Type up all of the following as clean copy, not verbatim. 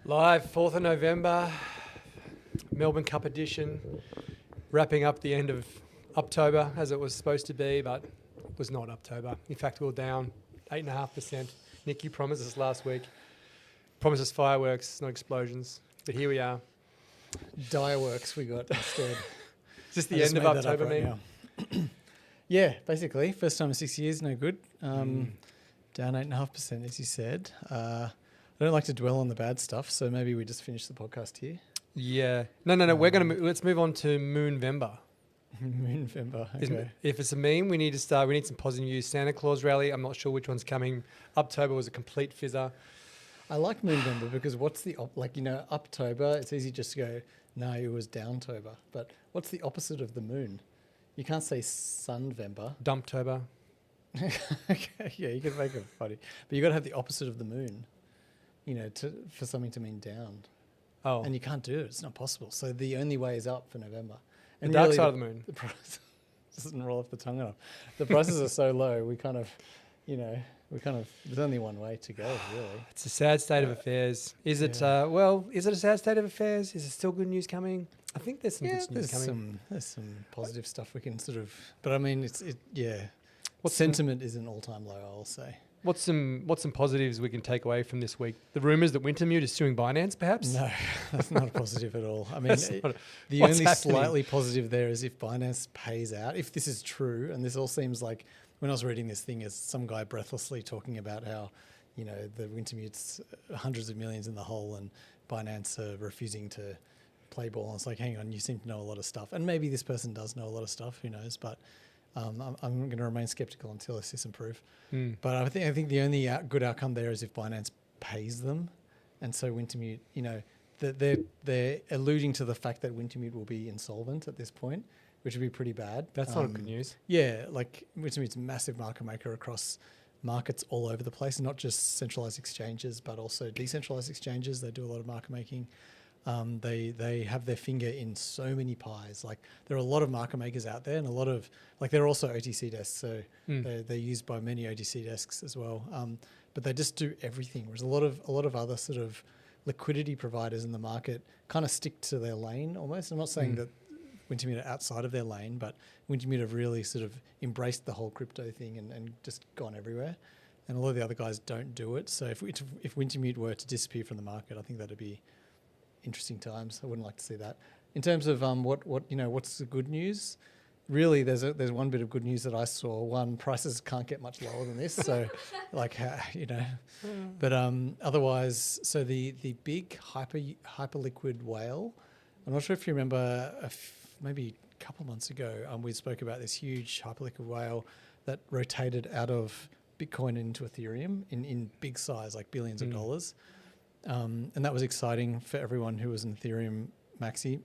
Live, 4th of November, Melbourne Cup edition, wrapping up the end of Uptober as it was supposed to be, but it was not Uptober. In fact, we were down 8.5%. Nick, you promised us last week. Promised us fireworks, not explosions. But here we are. Direworks we got instead. Is this the end of Uptober, now? Yeah, basically. First time in 6 years, no good. Down 8.5%, as you said. I don't like to dwell on the bad stuff, so maybe we just finish the podcast here. Yeah. No. We're going to let's move on to Moonvember. Moonvember. Okay. If it's a meme, we need some positive news. Santa Claus rally. I'm not sure which one's coming. Uptober was a complete fizzer. I like Moonvember because what's the Uptober? It's easy just to go, no, it was Downtober. But what's the opposite of the moon? You can't say Sunvember. Dumptober. Okay, yeah, you can make it funny, but you got to have the opposite of the moon. For something to mean down. Oh. And you can't do it. It's not possible. So the only way is up for November. And the dark side of the moon. The price doesn't roll off the tongue enough. The prices are so low, there's only one way to go, really. It's a sad state of affairs. Is it a sad state of affairs? Is it still good news coming? I think there's some good news coming. There's some positive stuff we can but I mean, sentiment is an all-time low, I'll say. What's some positives we can take away from this week? The rumours that Wintermute is suing Binance, perhaps? No, that's not a positive at all. I mean, the only slightly positive there is if Binance pays out, if this is true, and this all seems like, when I was reading this thing, as some guy breathlessly talking about how, the Wintermute's hundreds of millions in the hole and Binance are refusing to play ball. And it's like, hang on, you seem to know a lot of stuff. And maybe this person does know a lot of stuff, who knows, but I'm going to remain skeptical until I see some proof. But I think the only good outcome there is if Binance pays them, and so Wintermute, they're alluding to the fact that Wintermute will be insolvent at this point, which would be pretty bad. That's not good news. Yeah, like Wintermute's a massive market maker across markets all over the place, not just centralized exchanges, but also decentralized exchanges. They do a lot of market making. They have their finger in so many pies. Like, there are a lot of market makers out there, and a lot of, they're also OTC desks, so they're used by many OTC desks as well. But they just do everything. Whereas a lot of other sort of liquidity providers in the market kind of stick to their lane almost. I'm not saying that Wintermute are outside of their lane, but Wintermute have really sort of embraced the whole crypto thing and just gone everywhere. And a lot of the other guys don't do it. So if Wintermute were to disappear from the market, I think that'd be interesting times. I wouldn't like to see that. In terms of what's the good news? Really, there's one bit of good news that I saw. One, prices can't get much lower than this. So, But otherwise, so the big hyperliquid whale. I'm not sure if you remember, maybe a couple of months ago, we spoke about this huge hyperliquid whale that rotated out of Bitcoin into Ethereum in big size, like billions of dollars. And that was exciting for everyone who was an Ethereum maxi.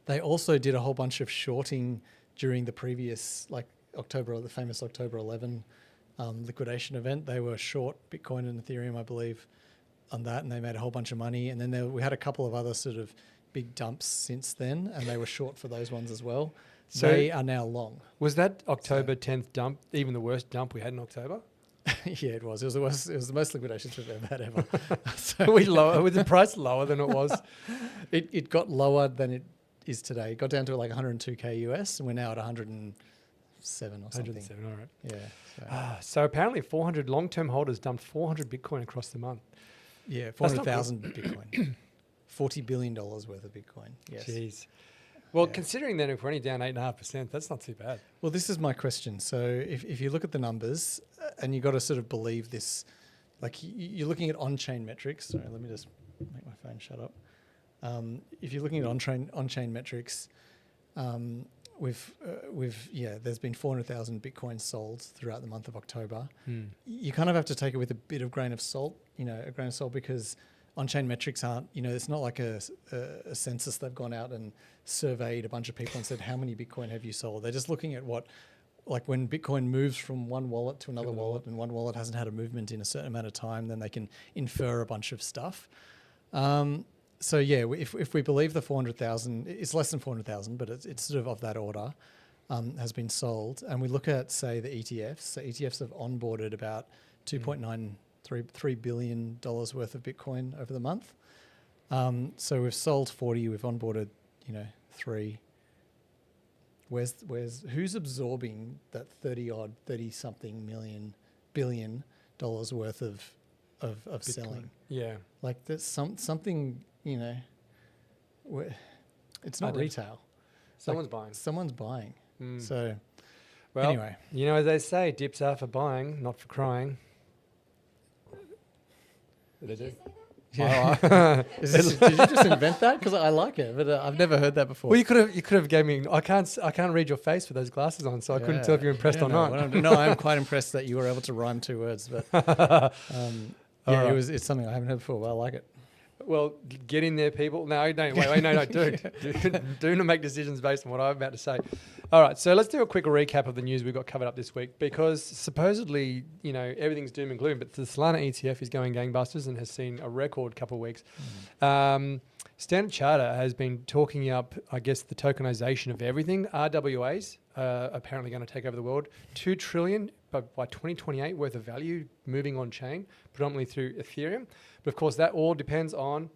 They also did a whole bunch of shorting during the previous, October, the famous October 11 liquidation event. They were short Bitcoin and Ethereum, I believe, on that, and they made a whole bunch of money. And then we had a couple of other sort of big dumps since then, and they were short for those ones as well. So they are now long. Was that October 10th dump even the worst dump we had in October? Yeah, it was. It was the most liquidations we've ever had ever. So was the price lower than it was? It got lower than it is today. It got down to $102K US, and we're now at 107 or something. 107, all right. Yeah. So apparently 400 long-term holders dumped 400 Bitcoin across the month. Yeah, 400,000 Bitcoin. $40 billion worth of Bitcoin. Yes. Jeez. Well, considering that if we're only down 8.5%, that's not too bad. Well, this is my question. So if you look at the numbers, and you got to sort of believe this, you're looking at on-chain metrics. Sorry, let me just make my phone shut up. If you're looking at on-chain metrics, there's been 400,000 Bitcoins sold throughout the month of October. You kind of have to take it with a bit of grain of salt, because on-chain metrics aren't, it's not like a census. They've gone out and surveyed a bunch of people and said, how many Bitcoin have you sold? They're just looking at when Bitcoin moves from one wallet to another wallet, and one wallet hasn't had a movement in a certain amount of time, then they can infer a bunch of stuff. If we believe the 400,000, it's less than 400,000, but it's sort of that order, has been sold. And we look at, say, the ETFs. So ETFs have onboarded about 2.9 $3 billion worth of Bitcoin over the month. So we've sold 40, we've onboarded, 3. Who's absorbing that 30 something billion dollars worth of selling? Yeah. Like there's something, it's not retail. Someone's buying. Someone's buying. So Well, anyway. as they say, dips are for buying, not for crying. Did they do? Yeah. Did you just invent that? Because I like it, but I've never heard that before. Well, you could have gave me. I can't read your face with those glasses on, so I couldn't tell if you're impressed or not. No, I'm quite impressed that you were able to rhyme 2 words. But Right. it's something I haven't heard before. But I like it. Well, get in there, people. No, no, dude. Do not make decisions based on what I'm about to say. All right, so let's do a quick recap of the news we've got covered up this week, because supposedly, everything's doom and gloom, but the Solana ETF is going gangbusters and has seen a record couple of weeks. Standard Chartered has been talking up, I guess, the tokenization of everything. RWAs apparently going to take over the world. $2 trillion by 2028 worth of value moving on chain, predominantly through Ethereum. But of course, that all depends on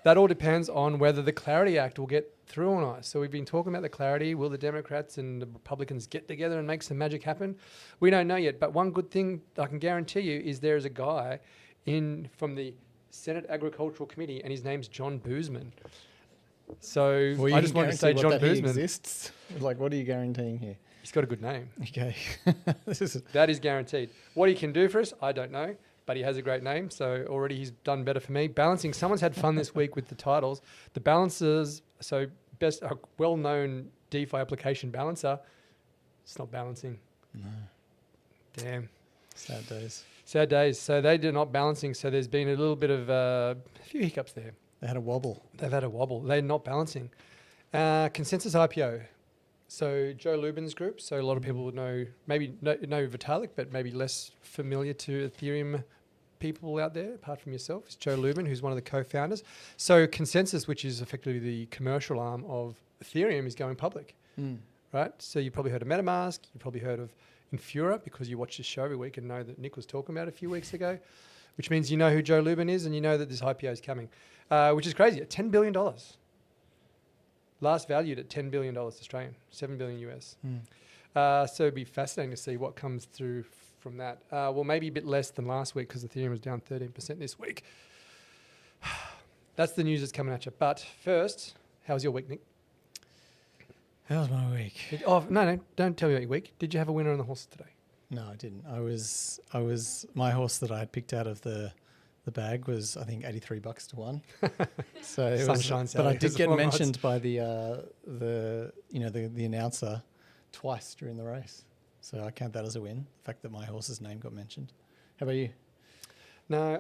whether the Clarity Act will get through or not. So we've been talking about the Clarity. Will the Democrats and the Republicans get together and make some magic happen? We don't know yet. But one good thing I can guarantee you is there is a guy from the Senate Agricultural Committee, and his name's John Boozman. So I just wanted to say John Boozman exists. Like, what are you guaranteeing here? He's got a good name. Okay. That is guaranteed. What he can do for us, I don't know. But he has a great name, so already he's done better for me. Balancing, someone's had fun this week with the titles. The balancers, so best well-known DeFi application balancer, it's not balancing. No. Damn. Sad days. Sad days. So they do not balancing, so there's been a little bit of a few hiccups there. They had a wobble. They've had a wobble. They're not balancing. Consensus IPO. So Joe Lubin's group, so a lot of people would know, maybe know Vitalik, but maybe less familiar to Ethereum people out there, apart from yourself. It's Joe Lubin, who's one of the co-founders. So Consensus, which is effectively the commercial arm of Ethereum, is going public, right? So you've probably heard of MetaMask, you've probably heard of Infura, because you watch this show every week and know that Nick was talking about it a few weeks ago, which means you know who Joe Lubin is and you know that this IPO is coming, which is crazy, at $10 billion. Last valued at $10 billion Australian, $7 billion US. So it'd be fascinating to see what comes through from that. Well, maybe a bit less than last week because Ethereum was down 13% this week. That's the news that's coming at you. But first, how's your week, Nick? How was my week? No, don't tell me about your week. Did you have a winner on the horses today? No, I didn't. I was my horse that I had picked out of the bag was, I think, $83 to 1. So it was, but I did get mentioned by the announcer twice during the race. So I count that as a win. The fact that my horse's name got mentioned. How about you? No,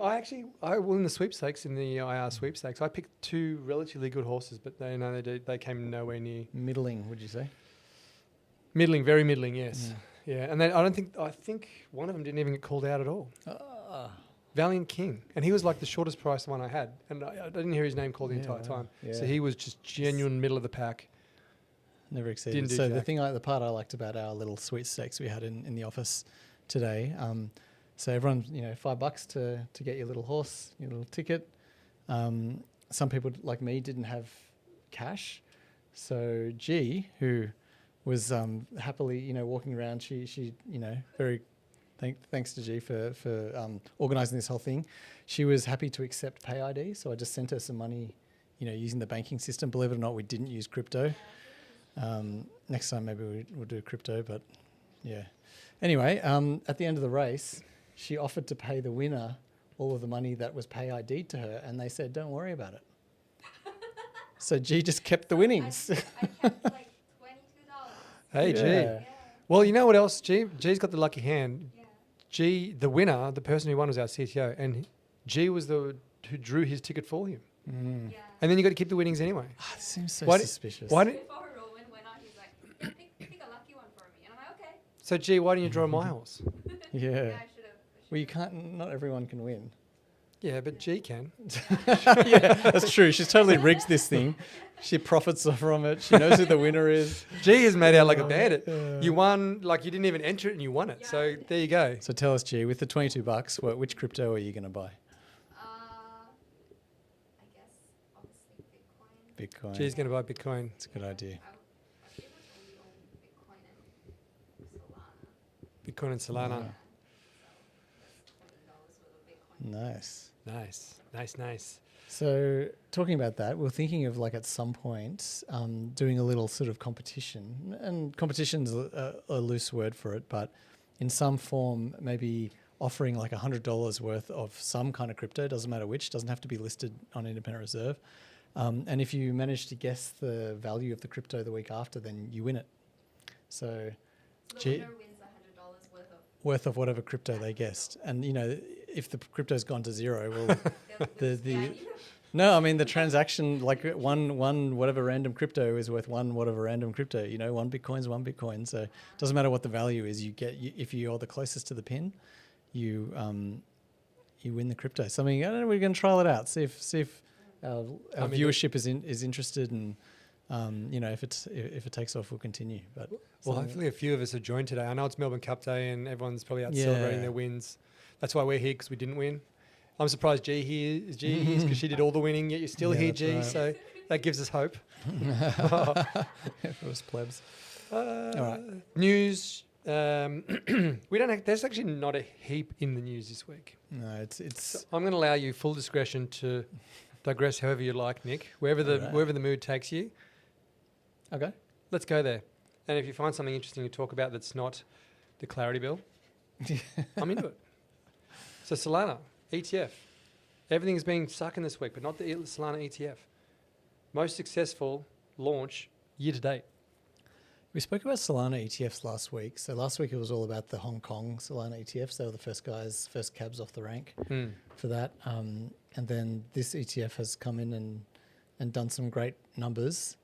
I won the sweepstakes, in the IR sweepstakes. I picked 2 relatively good horses, but they came nowhere near. Middling, would you say? Middling, very middling, yes. Yeah, and then I think one of them didn't even get called out at all. Valiant King, and he was like the shortest price one I had, and I didn't hear his name called the entire time. Yeah. So he was just genuine middle of the pack. Never exceeded. So the part I liked about our little sweepstakes we had in the office today. So everyone, $5 to get your little horse, your little ticket. Some people like me didn't have cash, so G, who was happily walking around, she very. Thanks to G for organising this whole thing. She was happy to accept Pay ID, so I just sent her some money, using the banking system. Believe it or not, we didn't use crypto. Next time maybe we'll do crypto, but yeah. Anyway, at the end of the race, she offered to pay the winner all of the money that was Pay ID to her, and they said, don't worry about it. So G just kept the winnings. I kept like $22. Hey, G. Yeah. Well, you know what else? G's got the lucky hand. G, the winner, the person who won was our CTO, and G was who drew his ticket for him. Mm. Yeah. And then you got to keep the winnings anyway. It seems so suspicious. Why Before Roman went on, he's like, pick a lucky one for me. And I'm like, okay. So G, why didn't you draw my horse? Yeah. Yeah, I should have. Well, you can't. Not everyone can win. Yeah, but G can. Yeah, that's true. She's totally rigged this thing. She profits from it. She knows who the winner is. G is made out like a bandit. You won, like you didn't even enter it and you won it. So there you go. So tell us, G, with the $22, which crypto are you going to buy? I guess obviously Bitcoin. Bitcoin. G's going to buy Bitcoin. It's a good idea. I pretty much only own Bitcoin and Solana. Bitcoin and Solana. Yeah. $20 worth of Bitcoin. Nice. Nice. So talking about that, we're thinking of like at some point doing a little sort of competition, and competition's a loose word for it, but in some form, maybe offering like $100 worth of some kind of crypto, doesn't matter which, doesn't have to be listed on Independent Reserve. And if you manage to guess the value of the crypto the week after, then you win it. So The winner wins $100 worth of whatever crypto they guessed. And, you know, if the crypto's gone to zero, well, no, I mean, the transaction, like one whatever random crypto is worth one whatever random crypto, you know, one Bitcoin's one Bitcoin. So it doesn't matter what the value is, if you're the closest to the pin, you win the crypto. So I mean, I don't know, we're going to trial it out, see if our viewership is interested, and you know, if it takes off, we'll continue. But Well, hopefully a few of us have joined today. I know it's Melbourne Cup Day and everyone's probably out Yeah. celebrating their wins. That's why we're here, because we didn't win. I'm surprised G here is because she did all the winning, yet you're still Yeah, here, that's G. right. So that gives us hope. If it was plebs. All right. News. We don't have, there's actually not a heap in the news this week. No, it's So I'm going to allow you full discretion to digress however you like, Nick. Wherever Alright. the mood takes you, okay. let's go there. And if you find something interesting to talk about that's not the Clarity Bill, I'm into it. So Solana ETF, everything's been sucking this week, but not the Solana ETF. Most successful launch year to date. We spoke about Solana ETFs last week. So last week it was all about the Hong Kong Solana ETFs. They were the first cabs off the rank for that. And then this ETF has come in and done some great numbers.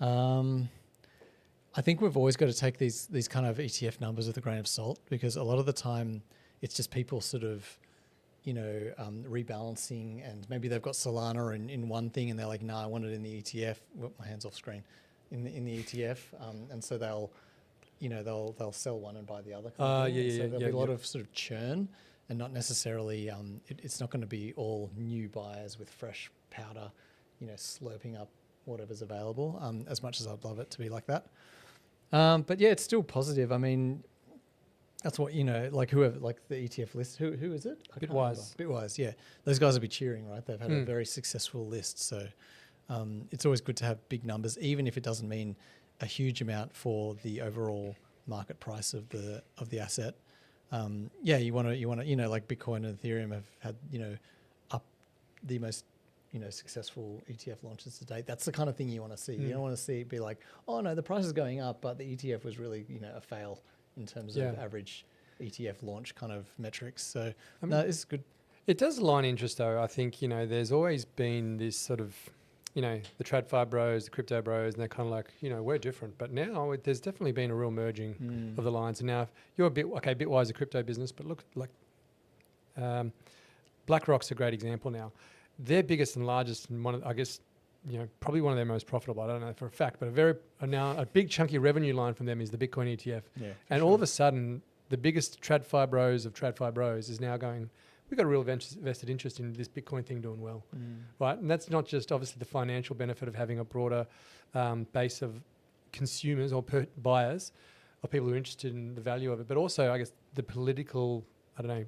I think we've always got to take these kind of ETF numbers with a grain of salt, because a lot of the time it's just people sort of, you know, rebalancing, and maybe they've got Solana in one thing and they're like, nah, I want it in the ETF. Well, my hand's off screen. In the ETF, and so they'll sell one and buy the other. So there'll be a lot of sort of churn, and not necessarily. It's not going to be all new buyers with fresh powder, you know, slurping up whatever's available. As much as I'd love it to be like that, but yeah, it's still positive. I mean, that's what, you know, like whoever, like the ETF list. Who is it? Bitwise. Yeah, those guys will be cheering, right? They've had a very successful list, so. It's always good to have big numbers, even if it doesn't mean a huge amount for the overall market price of the asset. You want to, you know, like Bitcoin and Ethereum have had, you know, up the most, you know, successful ETF launches to date. That's the kind of thing you want to see. You don't want to see it be like, oh no, the price is going up, but the ETF was really, you know, a fail in terms of average ETF launch kind of metrics. So no, it's good. It does align interest, though. I think, you know, there's always been this sort of, you know, the TradFi bros, the crypto bros, and they're kind of like, you know, we're different. But now there's definitely been a real merging of the lines. And now if you're Bitwise, a crypto business, but look, like BlackRock's a great example now. Their biggest and largest, and one of, I guess, you know, probably one of their most profitable, I don't know for a fact, but now a big chunky revenue line from them is the Bitcoin ETF. Yeah, and all of a sudden, the biggest TradFi bros of TradFi bros is now going, we've got a real vested interest in this Bitcoin thing doing well, right? And that's not just obviously the financial benefit of having a broader base of consumers or buyers, or people who are interested in the value of it, but also, I guess, the political, I don't know,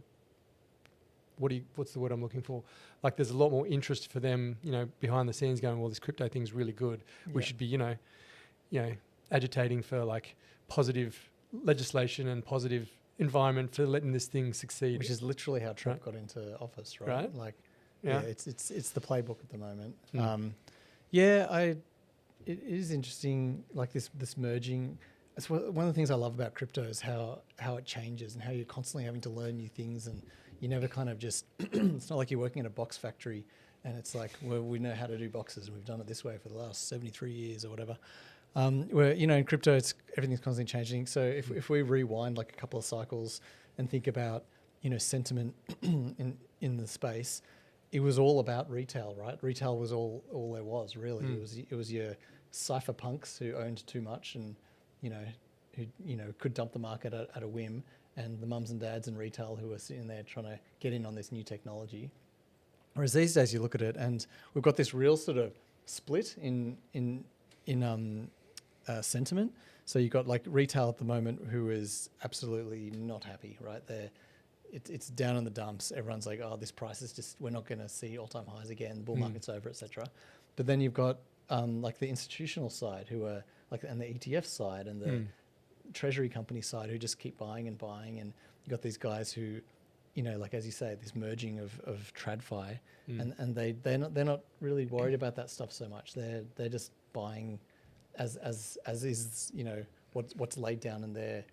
what's the word I'm looking for? Like, there's a lot more interest for them, you know, behind the scenes going, well, this crypto thing's really good. We should be, you know, agitating for like positive legislation and positive environment for letting this thing succeed, which is literally how Trump got into office, right? Like, it's the playbook at the moment. It is interesting, like this merging. It's one of the things I love about crypto is how it changes and how you're constantly having to learn new things, and you never kind of just. It's not like you're working in a box factory and it's like, well, we know how to do boxes and we've done it this way for the last 73 years or whatever. Where, you know, in crypto, everything's constantly changing. So if we rewind like a couple of cycles and think about, sentiment in the space, it was all about retail, right? Retail was all there was really. It was your cypherpunks who owned too much and who could dump the market at a whim, and the mums and dads in retail who were sitting there trying to get in on this new technology. Whereas these days you look at it and we've got this real sort of split in sentiment. So you've got like retail at the moment who is absolutely not happy, right? It's down in the dumps. Everyone's like, oh, this price is just, we're not going to see all-time highs again. Bull market's over, etc. But then you've got like the institutional side who are like, and the ETF side and the treasury company side who just keep buying and buying. And you've got these guys who, like as you say, this merging of TradFi, and they're not really worried about that stuff so much. They're just buying as is what's laid down in their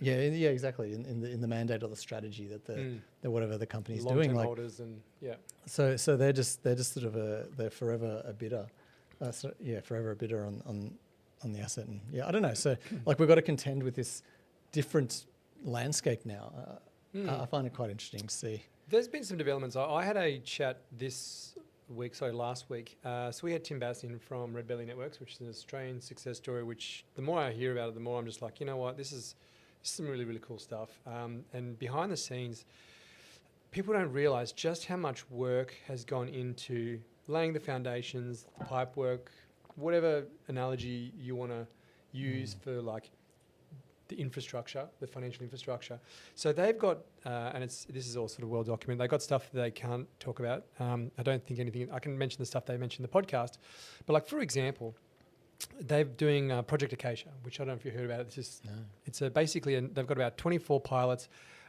exactly in the mandate or the strategy that the whatever the company's doing, like holders and so they're just sort of they're forever a bidder, forever a bidder on the asset. And I don't know, so like we've got to contend with this different landscape now. I find it quite interesting to see. There's been some developments. I had a chat last week. So we had Tim Bass in from Red Belly Networks, which is an Australian success story, which the more I hear about it, the more I'm just like, you know what, this is some really, really cool stuff. And behind the scenes, people don't realise just how much work has gone into laying the foundations, the pipe work, whatever analogy you want to use for like the infrastructure, the financial infrastructure. So they've got, and this is all sort of well documented, they've got stuff that they can't talk about. I don't think anything, I can mention the stuff they mentioned in the podcast. But like, for example, they're doing Project Acacia, which I don't know if you heard about it. It's basically, they've got about 24 pilots,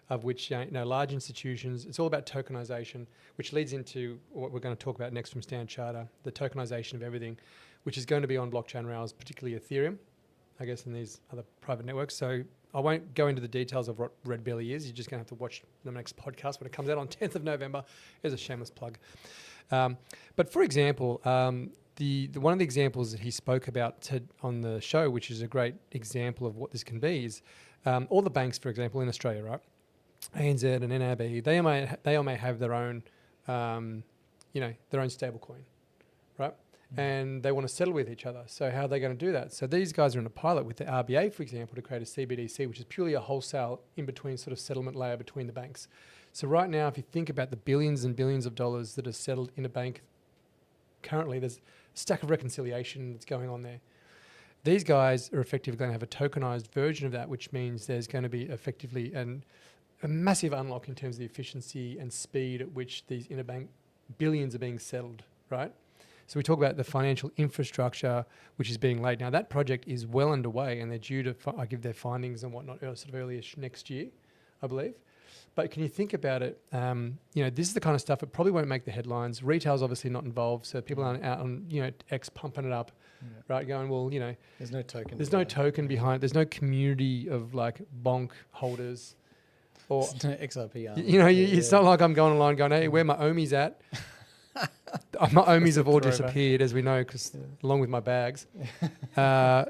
of which large institutions. It's all about tokenization, which leads into what we're going to talk about next from Standard Charter, the tokenization of everything, which is going to be on blockchain rails, particularly Ethereum, I guess, and these other private networks. So I won't go into the details of what Red Belly is. You're just going to have to watch the next podcast when it comes out on 10th of November. Here's a shameless plug. But for example, the one of the examples that he spoke about on the show, which is a great example of what this can be, is all the banks, for example, in Australia, right? ANZ and NAB, they all may have their own, their own stable coin, right? And they want to settle with each other. So how are they going to do that? So these guys are in a pilot with the RBA, for example, to create a CBDC, which is purely a wholesale in-between sort of settlement layer between the banks. So right now, if you think about the billions and billions of dollars that are settled in a bank currently, there's a stack of reconciliation that's going on there. These guys are effectively going to have a tokenized version of that, which means there's going to be effectively a massive unlock in terms of the efficiency and speed at which these interbank billions are being settled, right? So we talk about the financial infrastructure which is being laid. Now that project is well underway and they're due to give their findings and whatnot sort of early-ish next year, I believe. But can you think about it? This is the kind of stuff that probably won't make the headlines. Retail's obviously not involved, so people aren't out on X pumping it up, right? Going, well, there's no token. There's no token behind it. There's no community of like bonk holders. Or no XRP. It's not like I'm going online going, hey, where my ohmies at? My ohmies have all disappeared, as we know, because along with my bags. If there are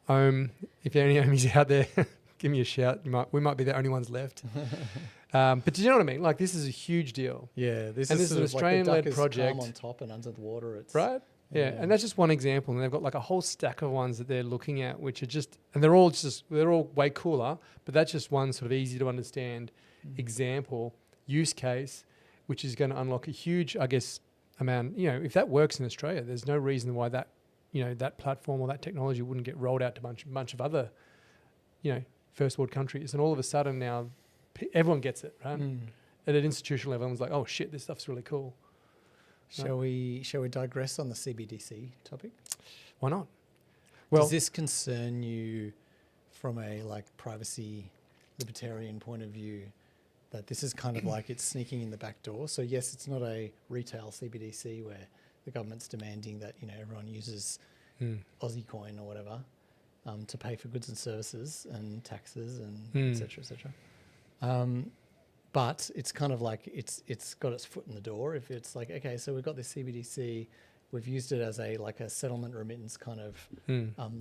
any ohmies out there, give me a shout. We might be the only ones left. But do you know what I mean? Like, this is a huge deal. Yeah, this is an Australian-led project. Calm on top and under the water. It's right. Yeah, and that's just one example, and they've got like a whole stack of ones that they're looking at, which are and they're all way cooler. But that's just one sort of easy to understand example, use case, which is going to unlock a huge, I guess, amount. If that works in Australia, there's no reason why that, that platform or that technology wouldn't get rolled out to a bunch of other, first world countries. And all of a sudden now, everyone gets it, right? At an institutional level, everyone's like, oh shit, this stuff's really cool. Shall we digress on the CBDC topic? Why not? Well, does this concern you from a privacy libertarian point of view, that this is kind of like it's sneaking in the back door? So yes, it's not a retail CBDC where the government's demanding that everyone uses Aussie coin or whatever to pay for goods and services and taxes and et cetera. But it's kind of like it's got its foot in the door. If it's like, okay, so we've got this CBDC, we've used it as a settlement remittance kind of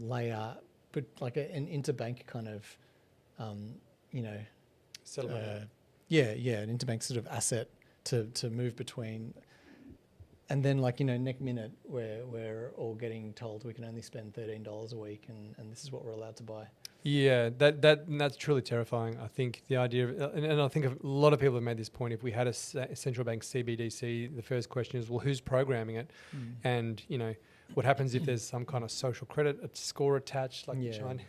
layer, but like an interbank kind of Settlement. an interbank sort of asset to move between. And then, like, next minute, we're all getting told we can only spend $13 a week, and this is what we're allowed to buy. Yeah, that's truly terrifying. I think the idea of, and I think a lot of people have made this point. If we had a central bank CBDC, the first question is, well, who's programming it? And what happens if there's some kind of social credit score attached, like China?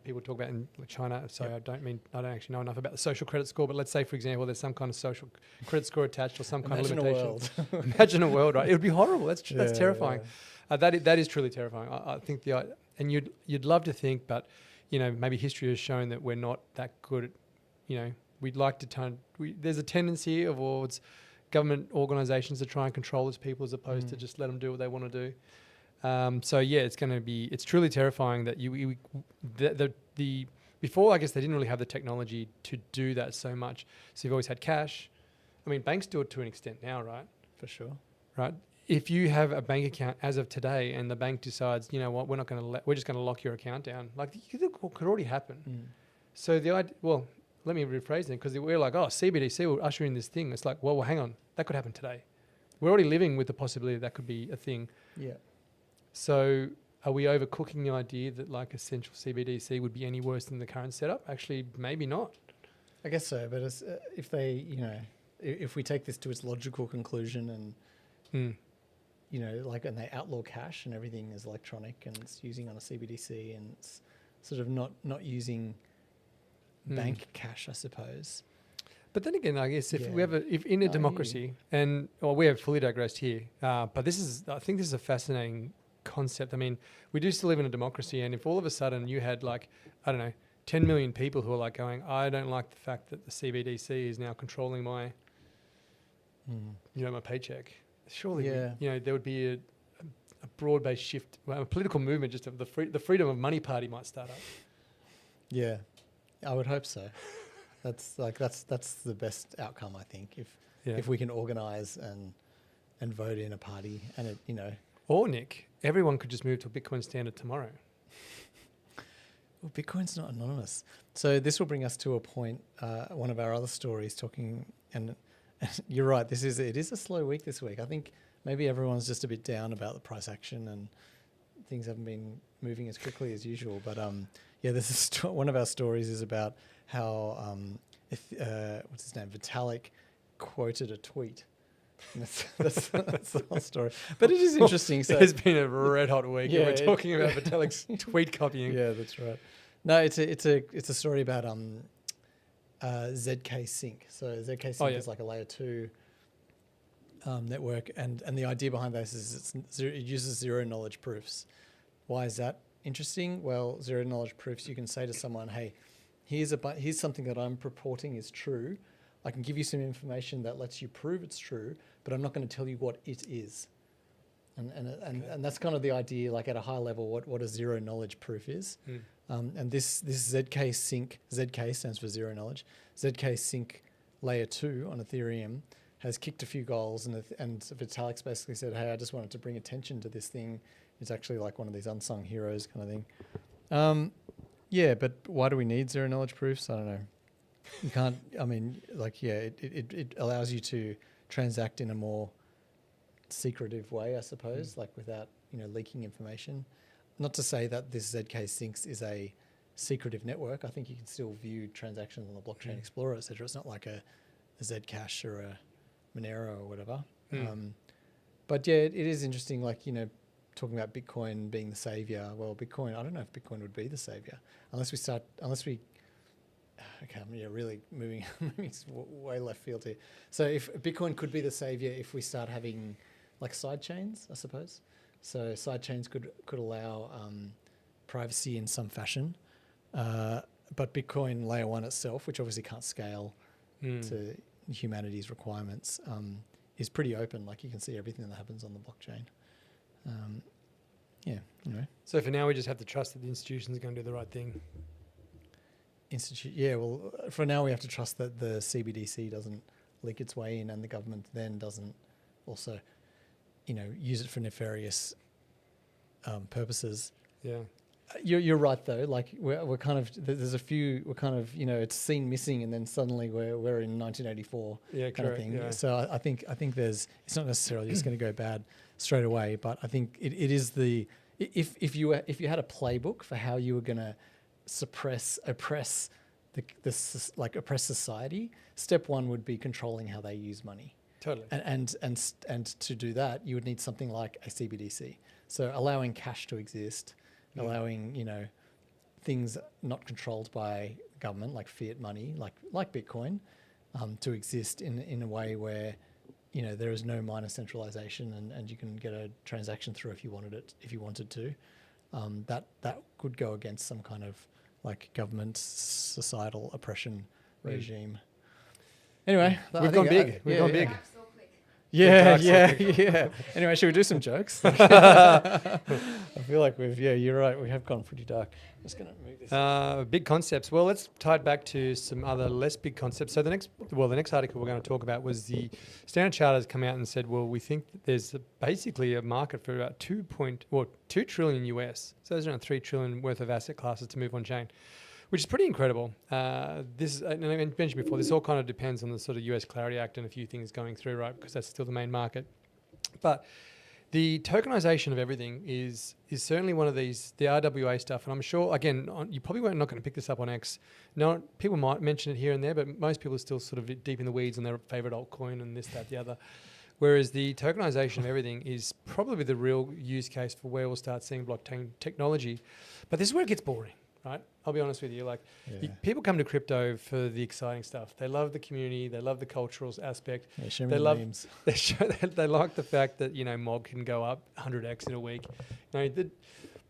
People talk about in China. Sorry, I don't actually know enough about the social credit score, but let's say, for example, there's some kind of social credit score attached or some kind of limitations. Imagine a world, right? It would be horrible. That's terrifying. Yeah. That is truly terrifying. I think and you'd love to think, but maybe history has shown that we're not that good at, we'd like to there's a tendency towards government organisations to try and control its people as opposed to just let them do what they want to do. It's truly terrifying that before, I guess they didn't really have the technology to do that so much. So you've always had cash. I mean, banks do it to an extent now, right? For sure. Right. If you have a bank account as of today and the bank decides, you know what, we're just going to lock your account down, like could already happen. So let me rephrase it, because we're like, CBDC will usher in this thing. It's like, well, hang on, that could happen today. We're already living with the possibility that could be a thing. Yeah. So are we overcooking the idea that like a central CBDC would be any worse than the current setup? Actually, maybe not. I guess so, but if they, if we take this to its logical conclusion and, and they outlaw cash and everything is electronic and it's using on a CBDC and it's sort of not using bank cash, I suppose. But then again, I guess if in a democracy, we have fully digressed here, but I think this is a fascinating concept. I mean, we do still live in a democracy, and if all of a sudden you had 10 million people who are like going, I don't like the fact that the CBDC is now controlling my, my paycheck. Surely, there would be a broad-based shift, a political movement, just of the freedom of money party might start up. Yeah, I would hope so. That's the best outcome, I think, if we can organise and vote in a party and it, Or Nick, everyone could just move to a Bitcoin standard tomorrow. Well, Bitcoin's not anonymous. So this will bring us to a point, one of our other stories talking, and you're right, it is a slow week this week. I think maybe everyone's just a bit down about the price action and things haven't been moving as quickly as usual. But this is one of our stories is about how, what's his name, Vitalik quoted a tweet. That's the whole story. But it is interesting. So it's been a red hot week. We're talking about Vitalik's tweet copying. Yeah, that's right. No, it's a story about ZKSync. So ZKSync is like a layer 2 network, and the idea behind this is it uses zero knowledge proofs. Why is that interesting? Well, zero knowledge proofs, you can say to someone, hey, here's something that I'm purporting is true. I can give you some information that lets you prove it's true, but I'm not going to tell you what it is. And that's kind of the idea, like at a high level, what a zero knowledge proof is. And this ZKSync, ZK stands for zero knowledge, ZKSync layer 2 on Ethereum has kicked a few goals, and Vitalik's basically said, hey, I just wanted to bring attention to this thing. It's actually like one of these unsung heroes kind of thing. But why do we need zero knowledge proofs? I don't know. You can't, it allows you to transact in a more secretive way, I suppose, like without, leaking information. Not to say that this ZKSync is a secretive network. I think you can still view transactions on the Blockchain Explorer, et cetera. It's not like a Zcash or a Monero or whatever. But it is interesting, talking about Bitcoin being the savior. Well, Bitcoin, I don't know if Bitcoin would be the savior okay, I'm really moving way left field here. So if Bitcoin could be the savior if we start having like side chains, I suppose. So side chains could allow privacy in some fashion. But Bitcoin layer 1 itself, which obviously can't scale to humanity's requirements, is pretty open. Like you can see everything that happens on the blockchain. Anyway. So for now, we just have to trust that the institutions are going to do the right thing. For now we have to trust that the CBDC doesn't leak its way in, and the government then doesn't also, use it for nefarious purposes. Yeah. You're right though. Like we're kind of there's a few we're kind of it's seen missing and then suddenly we're in 1984 Yeah, kind of correct, thing. yeah. So I think there's it's not necessarily just going to go bad straight away, but I think it is the if you had a playbook for how you were going to oppress oppress society, step one would be controlling how they use money. Totally. And to do that, you would need something like a CBDC. So allowing cash to exist, allowing things not controlled by government like fiat money, like Bitcoin, to exist in a way where there is no minor centralization and you can get a transaction through if you wanted to. That could go against some kind of like government societal oppression regime. Anyway, We've gone big. We've gone big. Dark so quick. Yeah. Anyway, should we do some jokes? I feel like you're right. We have gone pretty dark. I'm just going to move this. Big concepts. Well, let's tie it back to some other less big concepts. So the next article we're going to talk about was the Standard Chartered has come out and said, well, we think that there's basically a market for about 2 trillion US. So there's around 3 trillion worth of asset classes to move on chain, which is pretty incredible. This, and I mentioned before, this all kind of depends on the sort of US Clarity Act and a few things going through, right? Because that's still the main market. But the tokenization of everything is certainly one of these, the RWA stuff. And I'm sure, again, you probably not going to pick this up on X. No, people might mention it here and there, but most people are still sort of deep in the weeds on their favorite altcoin and this, that, the other. Whereas the tokenization of everything is probably the real use case for where we'll start seeing blockchain technology. But this is where it gets boring. Right, I'll be honest with you. Like, people come to crypto for the exciting stuff. They love the community. They love the cultural aspect. Show me the memes. They like the fact that MOG can go up 100x in a week.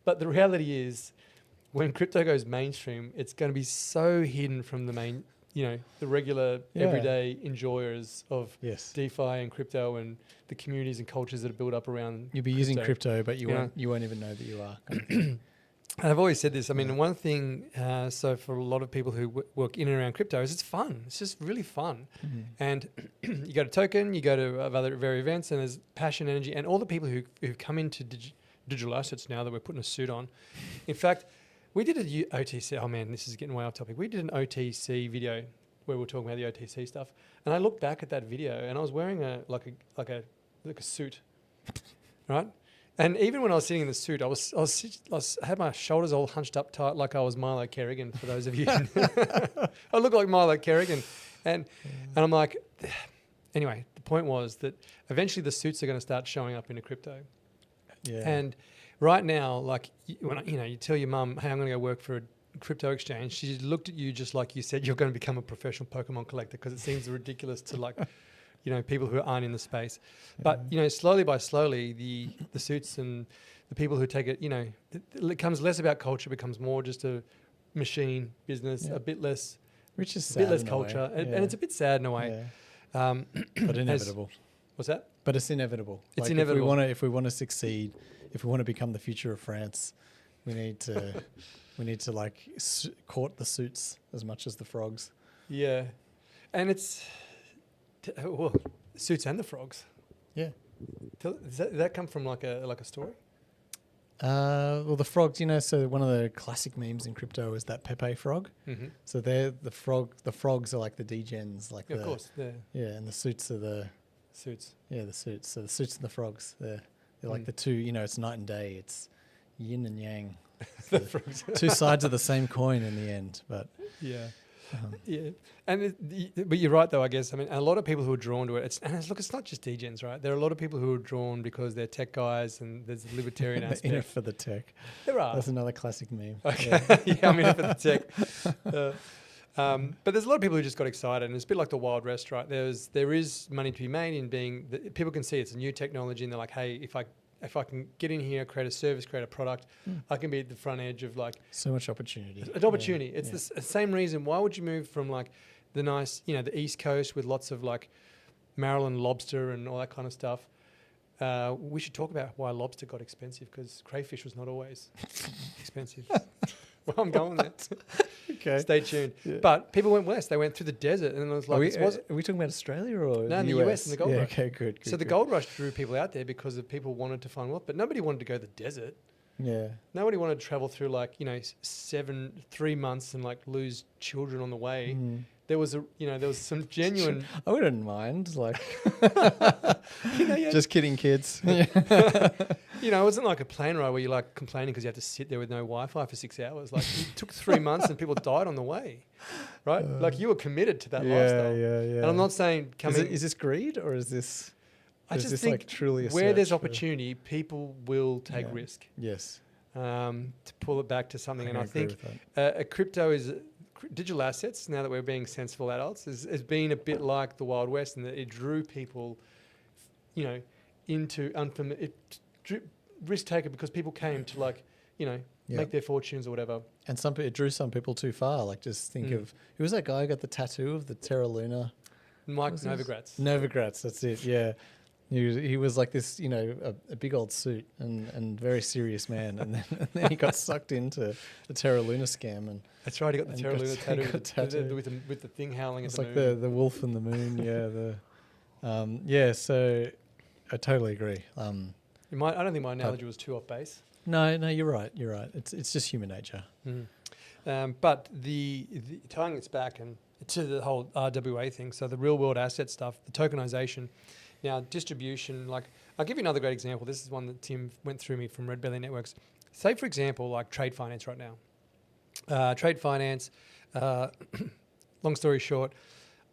But the reality is, when crypto goes mainstream, it's going to be so hidden from the main, the regular everyday enjoyers of DeFi and crypto and the communities and cultures that are built up around. You'll be using crypto, but you won't even know that you are. Kind of thing. And I've always said this. I mean, one thing, so for a lot of people who work in and around crypto, is it's fun. It's just really fun. Mm-hmm. And you go to Token, you go to other various events, and there's passion, energy, and all the people who've come into digital assets now that we're putting a suit on. In fact, we did a OTC. Oh man, this is getting way off topic. We did an OTC video where we were talking about the OTC stuff, and I looked back at that video, and I was wearing a suit, right? And even when I was sitting in the suit, I had my shoulders all hunched up tight, like I was Milo Kerrigan. For those of you, I look like Milo Kerrigan, and I'm like, anyway. The point was that eventually the suits are going to start showing up into crypto. Yeah. And right now, like when you tell your mum, "Hey, I'm going to go work for a crypto exchange," she looked at you just like you said you're going to become a professional Pokemon collector, because it seems ridiculous to like. People who aren't in the space. But, slowly by slowly, the suits and the people who take it, it becomes less about culture, becomes more just a machine business, a bit less, which is sad, a bit less culture. And it's a bit sad in a way. Yeah. But inevitable. What's that? But it's inevitable. It's inevitable. If we want to succeed, if we want to become the future of France, we need to court the suits as much as the frogs. Yeah. And it's... Well, suits and the frogs. Yeah. Does that come from like a story? Well, the frogs, so one of the classic memes in crypto is that Pepe frog. Mm-hmm. So they're the frogs are like the degens, like of course. And the suits are the suits. Yeah, the suits. So the suits and the frogs, they're like the two. It's night and day. It's yin and yang. The frogs. Two sides of the same coin in the end, but yeah. Yeah, but you're right though. I guess a lot of people who are drawn to it. It's not just degens, right? There are a lot of people who are drawn because they're tech guys, and there's a libertarian aspect. In it for the tech. There are. That's another classic meme. Okay, I'm in it for the tech. But there's a lot of people who just got excited, and it's a bit like the Wild West, right? There is money to be made in being. People can see it's a new technology, and they're like, hey, if I can get in here, create a service, create a product, I can be at the front edge of like... So much opportunity. An opportunity. Yeah. It's the same reason. Why would you move from like the nice, the East Coast with lots of like Maryland lobster and all that kind of stuff? We should talk about why lobster got expensive, because crayfish was not always expensive. Well, I'm going there. Okay. Stay tuned. Yeah. But people went west. They went through the desert, and it was like... Are we talking about Australia or no, the US and the gold rush? Okay, good. So the gold rush drew people out there because the people wanted to find wealth, but nobody wanted to go to the desert. Yeah. Nobody wanted to travel through 3 months and lose children on the way. Mm. There was some genuine. I wouldn't mind. Yeah. Just kidding, kids. It wasn't like a plane ride where you're complaining because you had to sit there with no Wi-Fi for 6 hours. It took 3 months and people died on the way, right? You were committed to that lifestyle. Yeah. And I'm not saying Is this greed or is this? I is just this think truly a where there's search for- opportunity, people will take Yeah. risk. Yes. To pull it back to something, and I agree think with that. a crypto is digital assets. Now that we're being sensible adults, has been a bit like the Wild West, and that it drew people, into unfamiliar risk taker because people came to make their fortunes or whatever. And it drew some people too far. Just think of who was that guy who got the tattoo of the Terra Luna? Mike What's this? Novogratz. Novogratz, that's it. Yeah. He was like this, a big old suit and very serious man, and then he got sucked into the Terra Luna scam, and That's right. He got the and Terra got- Luna he tattoo got with tattooed. with the thing howling at it's the like moon. the wolf and the moon. Yeah. So I totally agree. I don't think my analogy was too off base. No, you're right. It's just human nature. But the tying this back and to the whole RWA thing, so the real world asset stuff, the tokenization, now distribution. I'll give you another great example. This is one that Tim went through me from Red Belly Networks. Say for example, trade finance right now. Trade finance. Long story short,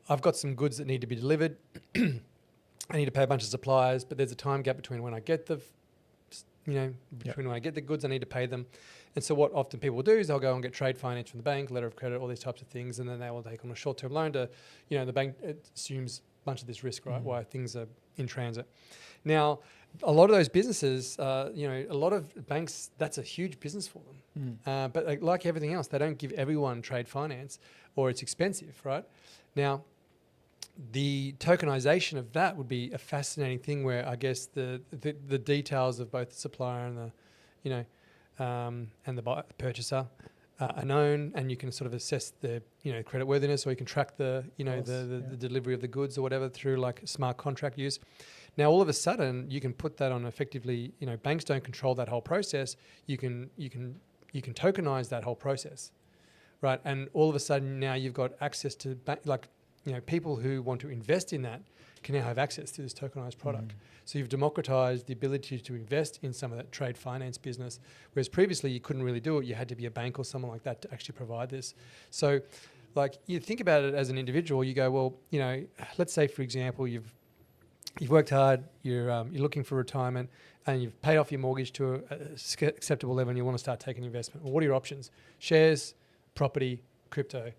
I've got some goods that need to be delivered. I need to pay a bunch of suppliers, but there's a time gap between when I get when I get the goods, I need to pay them. And so what often people will do is they'll go and get trade finance from the bank, letter of credit, all these types of things, and then they will take on a short-term loan to, the bank assumes a bunch of this risk, right, while things are in transit. Now, a lot of those businesses, a lot of banks, that's a huge business for them. But like everything else, they don't give everyone trade finance, or it's expensive, right? Now, the tokenization of that would be a fascinating thing where I guess the details of both the supplier and the, and the purchaser are known, and you can sort of assess the, creditworthiness, or you can track the delivery of the goods or whatever through smart contract use. Now, all of a sudden, you can put that on effectively, banks don't control that whole process. You can tokenize that whole process, right? And all of a sudden now you've got access to people who want to invest in that can now have access to this tokenized product. So you've democratized the ability to invest in some of that trade finance business, whereas previously you couldn't really do it. You had to be a bank or someone like that to actually provide this. So you think about it as an individual, you go, well, let's say for example, you've worked hard, you're looking for retirement, and you've paid off your mortgage to a acceptable level and you want to start taking investment. Well, what are your options? Shares, property, crypto.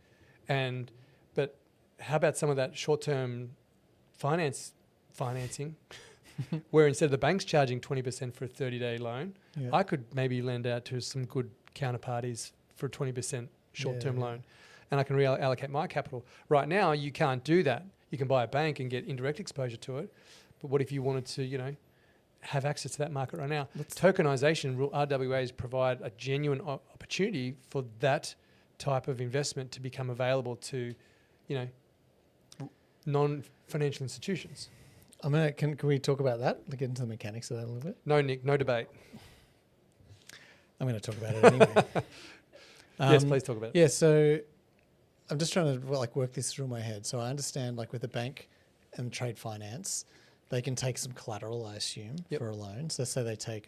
But how about some of that short-term financing where instead of the banks charging 20% for a 30-day loan, I could maybe lend out to some good counterparties for a 20% short-term loan, and I can reallocate my capital. Right now, you can't do that. You can buy a bank and get indirect exposure to it, but what if you wanted to, have access to that market right now? Tokenization, RWAs provide a genuine opportunity for that type of investment to become available to, non-financial institutions. Can we talk about that? Get into the mechanics of that a little bit? No, Nick, no debate. I'm going to talk about it anyway. Yes, please talk about it. Yeah, so I'm just trying to work this through my head. So I understand with the bank and trade finance, they can take some collateral, I assume, for a loan. So say they take,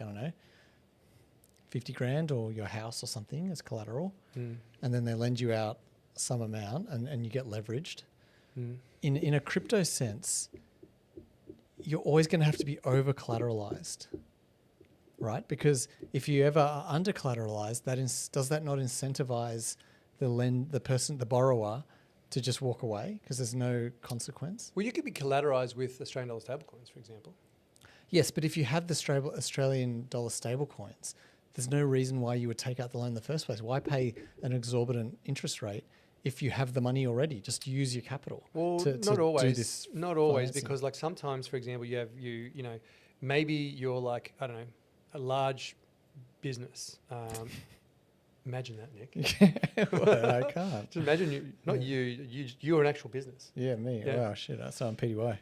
50 grand or your house or something as collateral, and then they lend you out some amount and you get leveraged. In a crypto sense, you're always going to have to be over collateralized, right? Because if you ever are under collateralized, does that not incentivize the borrower to just walk away because there's no consequence? Well, you could be collateralized with Australian dollar stablecoins, for example. Yes, but if you have the Australian dollar stablecoins, there's no reason why you would take out the loan in the first place. Why pay an exorbitant interest rate if you have the money already? Just use your capital. Well, not always. Not always, because sometimes, for example, maybe you're a large business. Imagine that, Nick. Well, I can't. Just imagine you're an actual business. Yeah, me. Yeah. Wow, shit. So I'm PDY.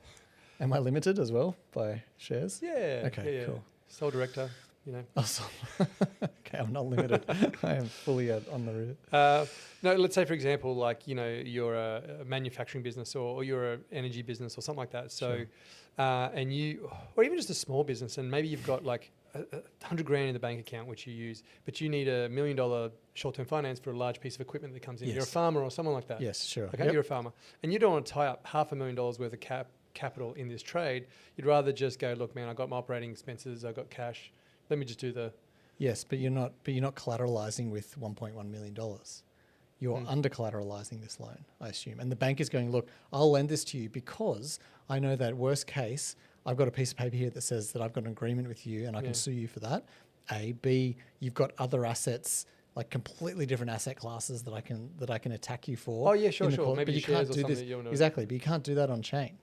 Am I limited as well by shares? Yeah. Okay, yeah. cool. Sole director. you know. Oh, so okay, I'm not limited. I am fully on the route. No, let's say, for example, like, you know, you're a manufacturing business or you're an energy business or something like that. So, and you, or even just a small business, and maybe you've got like $100,000 in the bank account, which you use, but you need $1 million short-term finance for a large piece of equipment that comes in. Yes. You're a farmer or someone like that. Yes, sure. Okay, Yep. you're a farmer. And you don't want to tie up $500,000 worth of capital in this trade. You'd rather just go, look, man, I got my operating expenses, I got cash. Let me just do the... Yes, but you're not collateralizing with $1.1 million. You're under collateralizing this loan, I assume. And the bank is going, look, I'll lend this to you because I know that worst case, I've got a piece of paper here that says that I've got an agreement with you and I can sue you for that. A, B, you've got other assets, like completely different asset classes that I can attack you for. Oh yeah, sure. Maybe but you shares can't or do something this that you want to... exactly. But you can't do that on chain.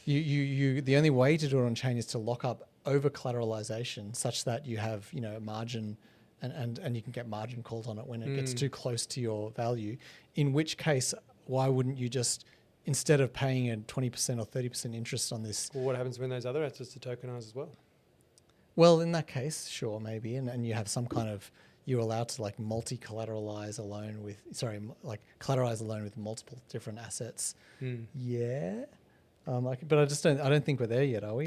You the only way to do it on chain is to lock up over collateralization such that you have, you know, a margin and you can get margin calls on it when it gets too close to your value. In which case, why wouldn't you just, instead of paying a 20% or 30% interest on this? Well, what happens when those other assets are tokenized as well? Well, in that case, sure, maybe, and you have some kind of, you're allowed to like multi-collateralize a loan with, collateralize a loan with multiple different assets. Yeah. But I don't think we're there yet, are we?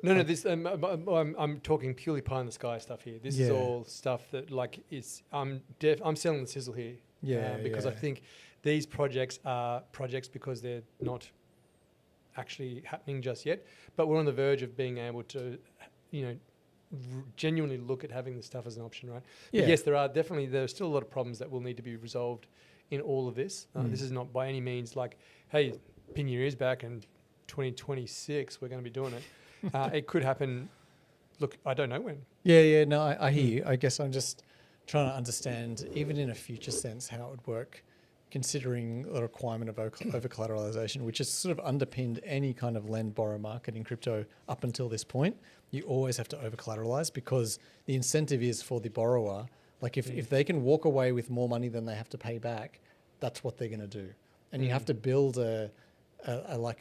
No. This I'm talking purely pie in the sky stuff here. This is all stuff that like it's. I'm selling the sizzle here. Because I think these projects are projects because they're not actually happening just yet. But we're on the verge of being able to, you know, genuinely look at having this stuff as an option, right? Yeah. But yes, there are still a lot of problems that will need to be resolved in all of this. This is not by any means like, hey, pin your ears back and 2026 we're going to be doing it. It could happen. Look, I don't know when. No, I hear you. I guess I'm just trying to understand, even in a future sense, how it would work, considering the requirement of over collateralization, which has sort of underpinned any kind of lend borrow market in crypto up until this point. You always have to over collateralize because the incentive is for the borrower. Like if they can walk away with more money than they have to pay back, that's what they're going to do. And you have to build a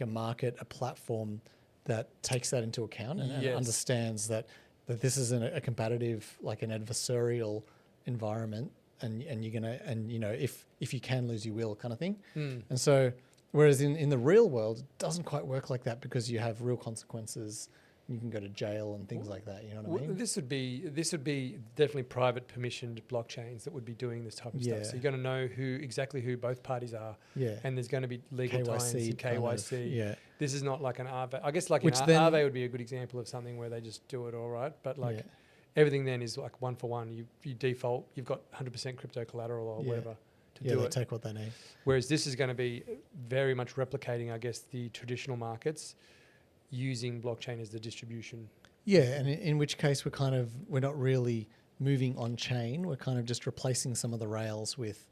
market, a platform that takes that into account and understands that this is a competitive, like an adversarial environment, and you're gonna, and you know, if you can lose, you will, kind of thing. And so, whereas in the real world, it doesn't quite work like that because you have real consequences. You can go to jail and things like that. You know what I mean? This would be definitely private permissioned blockchains that would be doing this type of stuff. So you're going to know exactly who both parties are. Yeah. And there's going to be legal tie-ins and KYC. This is not like an RWA. I guess like an RWA would be a good example of something where they just do it all right. But like everything then is like one for one. You default, you've got 100% crypto collateral or whatever to do it. Take what they need. Whereas this is going to be very much replicating, I guess, the traditional markets, using blockchain as the distribution. Yeah, and in which case we're not really moving on chain. We're kind of just replacing some of the rails with,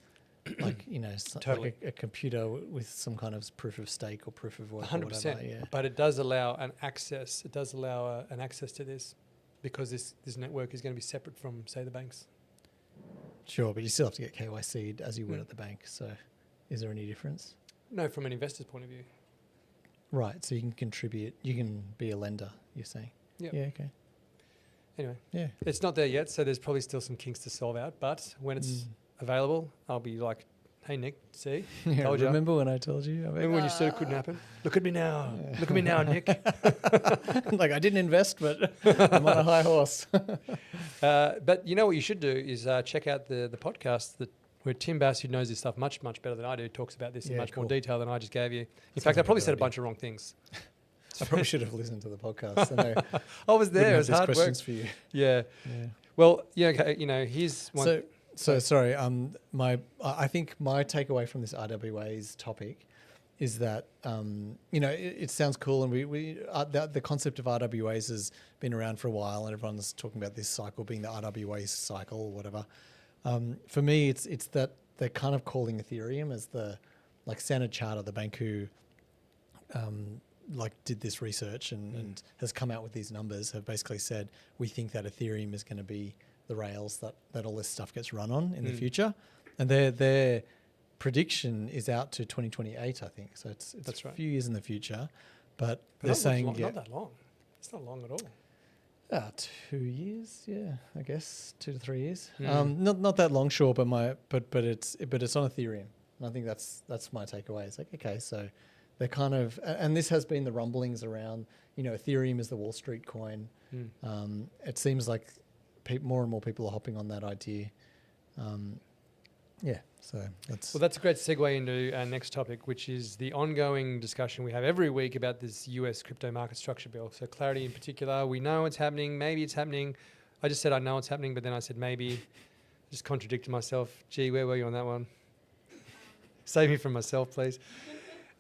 like, you know, like a computer with some kind of proof of stake or proof of work. 100%. Or whatever, yeah. But it does allow an access. It does allow an access to this, because this network is going to be separate from, say, the banks. Sure, but you still have to get KYC'd as you would at the bank. So, is there any difference? No, from an investor's point of view. Right, so you can contribute, you can be a lender, you're saying? Yep. Yeah, okay. Anyway, it's not there yet, so there's probably still some kinks to solve out, but when it's available, I'll be like, hey, Nick, see? Told you. Remember when I told you? Remember when you said it couldn't happen? Look at me now. Yeah. Look at me now, Nick. Like, I didn't invest, but I'm on a high horse. But you know what you should do is check out the podcast where Tim Bass, who knows this stuff much, much better than I do, talks about this in much more detail than I just gave you. In fact, I probably said a bunch of wrong things. I probably should have listened to the podcast. I was there. It was hard questions work. For you. Yeah. Well, okay, you know, here's one. So sorry. I think my takeaway from this RWA's topic is that you know, it sounds cool, and the concept of RWAs has been around for a while, and everyone's talking about this cycle being the RWA cycle or whatever. For me, it's that they're kind of calling Ethereum as the, like, Standard Chartered, the bank who like did this research and has come out with these numbers, have basically said, we think that Ethereum is going to be the rails that all this stuff gets run on in the future. And their prediction is out to 2028, I think. So it's a few years in the future. But they're saying... Not that long. It's not long at all. About 2 years, yeah, I guess 2 to 3 years. Mm. Not that long, sure, but it's on Ethereum, and I think that's my takeaway. It's like, okay, so they're kind of, and this has been the rumblings around. Ethereum is the Wall Street coin. It seems like more and more people are hopping on that idea. Yeah, so that's a great segue into our next topic, which is the ongoing discussion we have every week about this US crypto market structure bill. So Clarity in particular, we know it's happening, maybe it's happening. I just said I know it's happening, but then I said maybe. Just contradicted myself. Gee, where were you on that one? Save me from myself, please.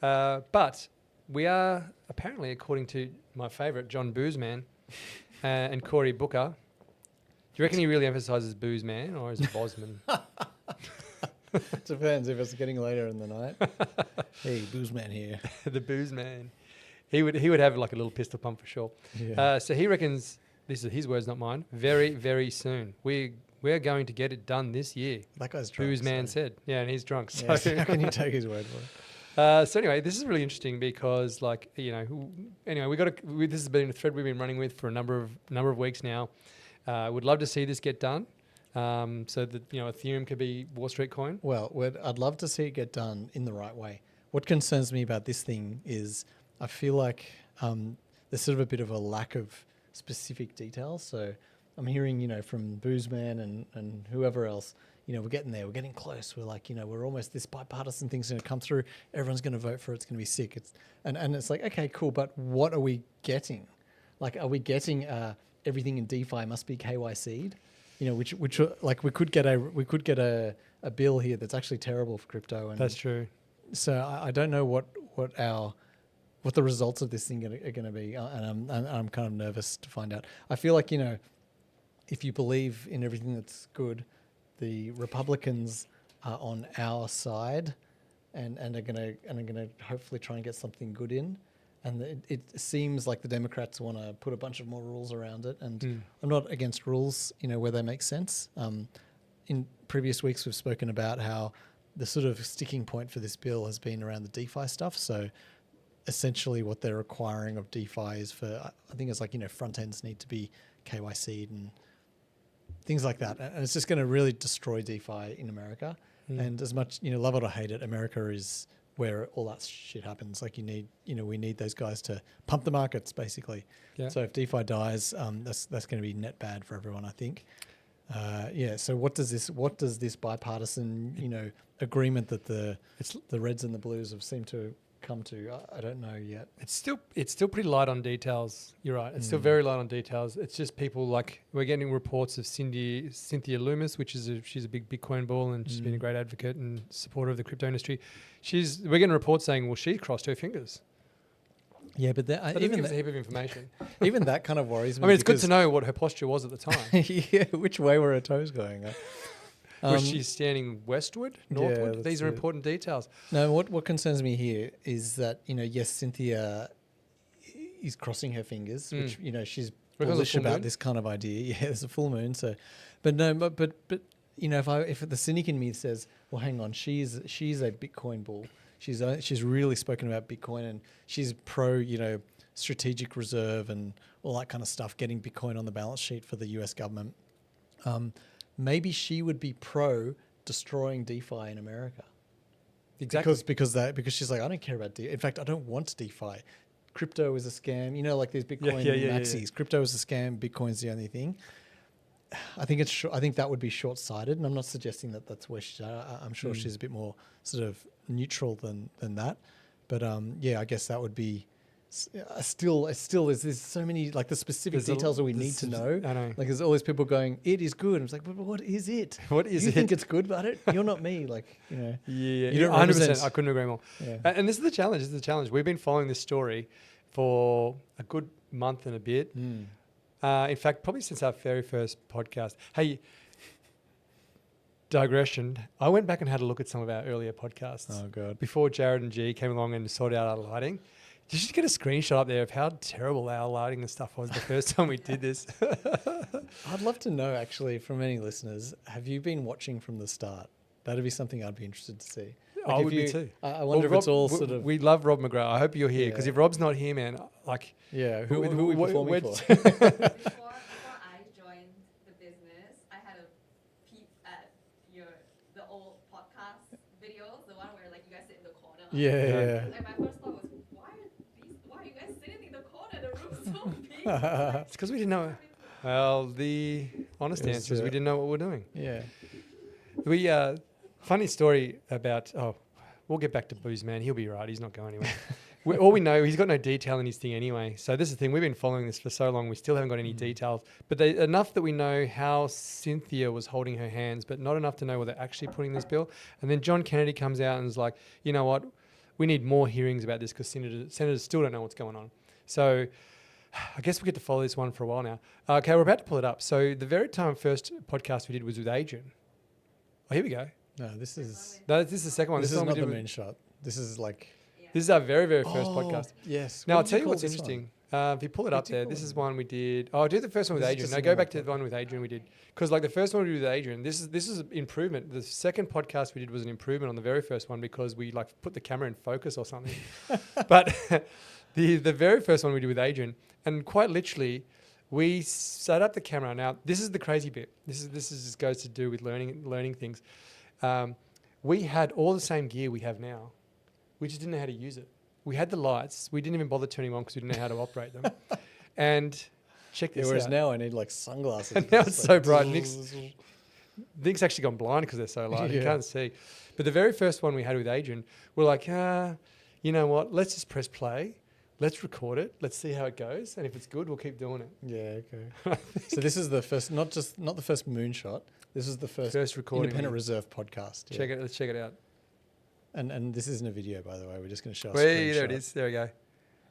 But we are apparently, according to my favourite, John Boozman and Corey Booker, do you reckon he really emphasises Boozman or is it Bosman? Depends if it's getting later in the night. Hey, booze man here. The booze man. He would have like a little pistol pump for sure. Yeah. So he reckons, this is his words, not mine, very, very soon. We're going to get it done this year. That guy's drunk. Booze man said. Yeah, and he's drunk. Yeah, So, how can you take his word for it? So anyway, this is really interesting because anyway, this has been a thread we've been running with for a number of weeks now. Would love to see this get done. So that Ethereum could be Wall Street coin. Well, I'd love to see it get done in the right way. What concerns me about this thing is I feel like there's sort of a bit of a lack of specific details. So I'm hearing, from Boozman and whoever else, we're getting there, we're getting close. We're like, we're almost, this bipartisan thing's going to come through. Everyone's going to vote for it. It's going to be sick. And it's like, okay, cool. But what are we getting? Like, are we getting everything in DeFi must be KYC'd? Which like we could get a bill here that's actually terrible for crypto. And that's true. So I don't know what the results of this thing are going to be, and I'm kind of nervous to find out. I feel like if you believe in everything that's good, the Republicans are on our side, and are going to hopefully try and get something good in. And it seems like the Democrats want to put a bunch of more rules around it. And I'm not against rules, where they make sense. In previous weeks, we've spoken about how the sort of sticking point for this bill has been around the DeFi stuff. So essentially what they're requiring of DeFi is I think it's like, front ends need to be KYC'd and things like that. And it's just going to really destroy DeFi in America. And as much, love it or hate it, America is where all that shit happens. Like we need those guys to pump the markets basically. Yeah. So if DeFi dies, that's going to be net bad for everyone, I think. So what does this bipartisan, agreement that the Reds and the Blues have seemed to come to? I don't know yet. It's still pretty light on details. You're right. It's still very light on details. It's just people like we're getting reports of Cynthia Loomis, she's a big Bitcoin bull and she's been a great advocate and supporter of the crypto industry. We're getting reports saying, well, she crossed her fingers. Yeah, but even gives a heap of information. Even that kind of worries me. I mean, it's good to know what her posture was at the time. Yeah, which way were her toes going? Was she standing westward, northward? Yeah, These are important details. No, what concerns me here is that, yes, Cynthia is crossing her fingers, which, she's bullish about this kind of idea. Yeah, there's a full moon. So, but if the cynic in me says, well, hang on, she's a Bitcoin bull. She's really spoken about Bitcoin and she's pro, strategic reserve and all that kind of stuff, getting Bitcoin on the balance sheet for the US government. Maybe she would be pro destroying DeFi in America. Exactly. Because she's like, I don't care about DeFi. In fact, I don't want DeFi. Crypto is a scam. Like these Bitcoin maxis. Yeah. Crypto is a scam. Bitcoin's the only thing. I think that would be short-sighted, and I'm not suggesting that that's where she's at. I'm sure she's a bit more sort of neutral than that. But I guess that would be still there's so many like the specific details that we need to know. I know. Like there's all these people going, it is good. And it's like, but what is it? What is it? You think it's good about it? You're not me. Like, Yeah, you don't 100%. I couldn't agree more. Yeah. And this is the challenge. We've been following this story for a good month and a bit. In fact, probably since our very first podcast. Hey, digression. I went back and had a look at some of our earlier podcasts. Oh, God. Before Jared and G came along and sorted out our lighting. Did you just get a screenshot up there of how terrible our lighting and stuff was the first time we did this? I'd love to know, actually, from any listeners, have you been watching from the start? That'd be something I'd be interested to see. Like I would be too. I wonder if it's all sort of... We love Rob McGrath. I hope you're here because if Rob's not here, man, like... Yeah, who are we performing for? Yeah. Like my first thought was, why are you guys sitting in the corner? The room's so big. It's because we didn't know. Well, the honest Yes, answer is we didn't know what we're doing. Yeah. We funny story about we'll get back to Booze Man. He'll be right. He's not going anywhere. All we know, he's got no detail in his thing anyway. So this is the thing. We've been following this for so long. We still haven't got any details. But enough that we know how Cynthia was holding her hands, but not enough to know whether they're actually putting this bill. And then John Kennedy comes out and is like, you know what? We need more hearings about this because senators still don't know what's going on. So I guess we get to follow this one for a while now. Okay, we're about to pull it up. So the very first podcast we did was with Adrian. Oh, here we go. No, this is No, this is the second one. this This is one we not the did moon shot. This is like This is our very, very first podcast. Yes. Now, What I'll did tell you call what's this interesting. one? If you pull it up What'd you there, call this it? is one we did. Oh, I'll do the first one with This is Adrian. just No, a go normal back to the one with Adrian we did. Because like the first one we did with Adrian, this is improvement. The second podcast we did was an improvement on the very first one because we like put the camera in focus or something. But the very first one we did with Adrian, and quite literally, we set up the camera. Now, this is the crazy bit. This is goes to do with learning things. We had all the same gear we have now. We just didn't know how to use it. We had the lights. We didn't even bother turning them on because we didn't know how to operate them. And check this whereas out. now I need like sunglasses. And now it's so bright. Nick's actually gone blind because they're so light. You Yeah. can't see. But the very first one we had with Adrian, we're like, you know what? Let's just press play. Let's record it. Let's see how it goes. And if it's good, we'll keep doing it. Yeah, okay. So this is the first, not the first moonshot. This is the first recording. Independent Reserve podcast. Yeah. Check it. Let's check it out. And this isn't a video, by the way. We're just going to show a Wait, there it screenshot. is. There we go.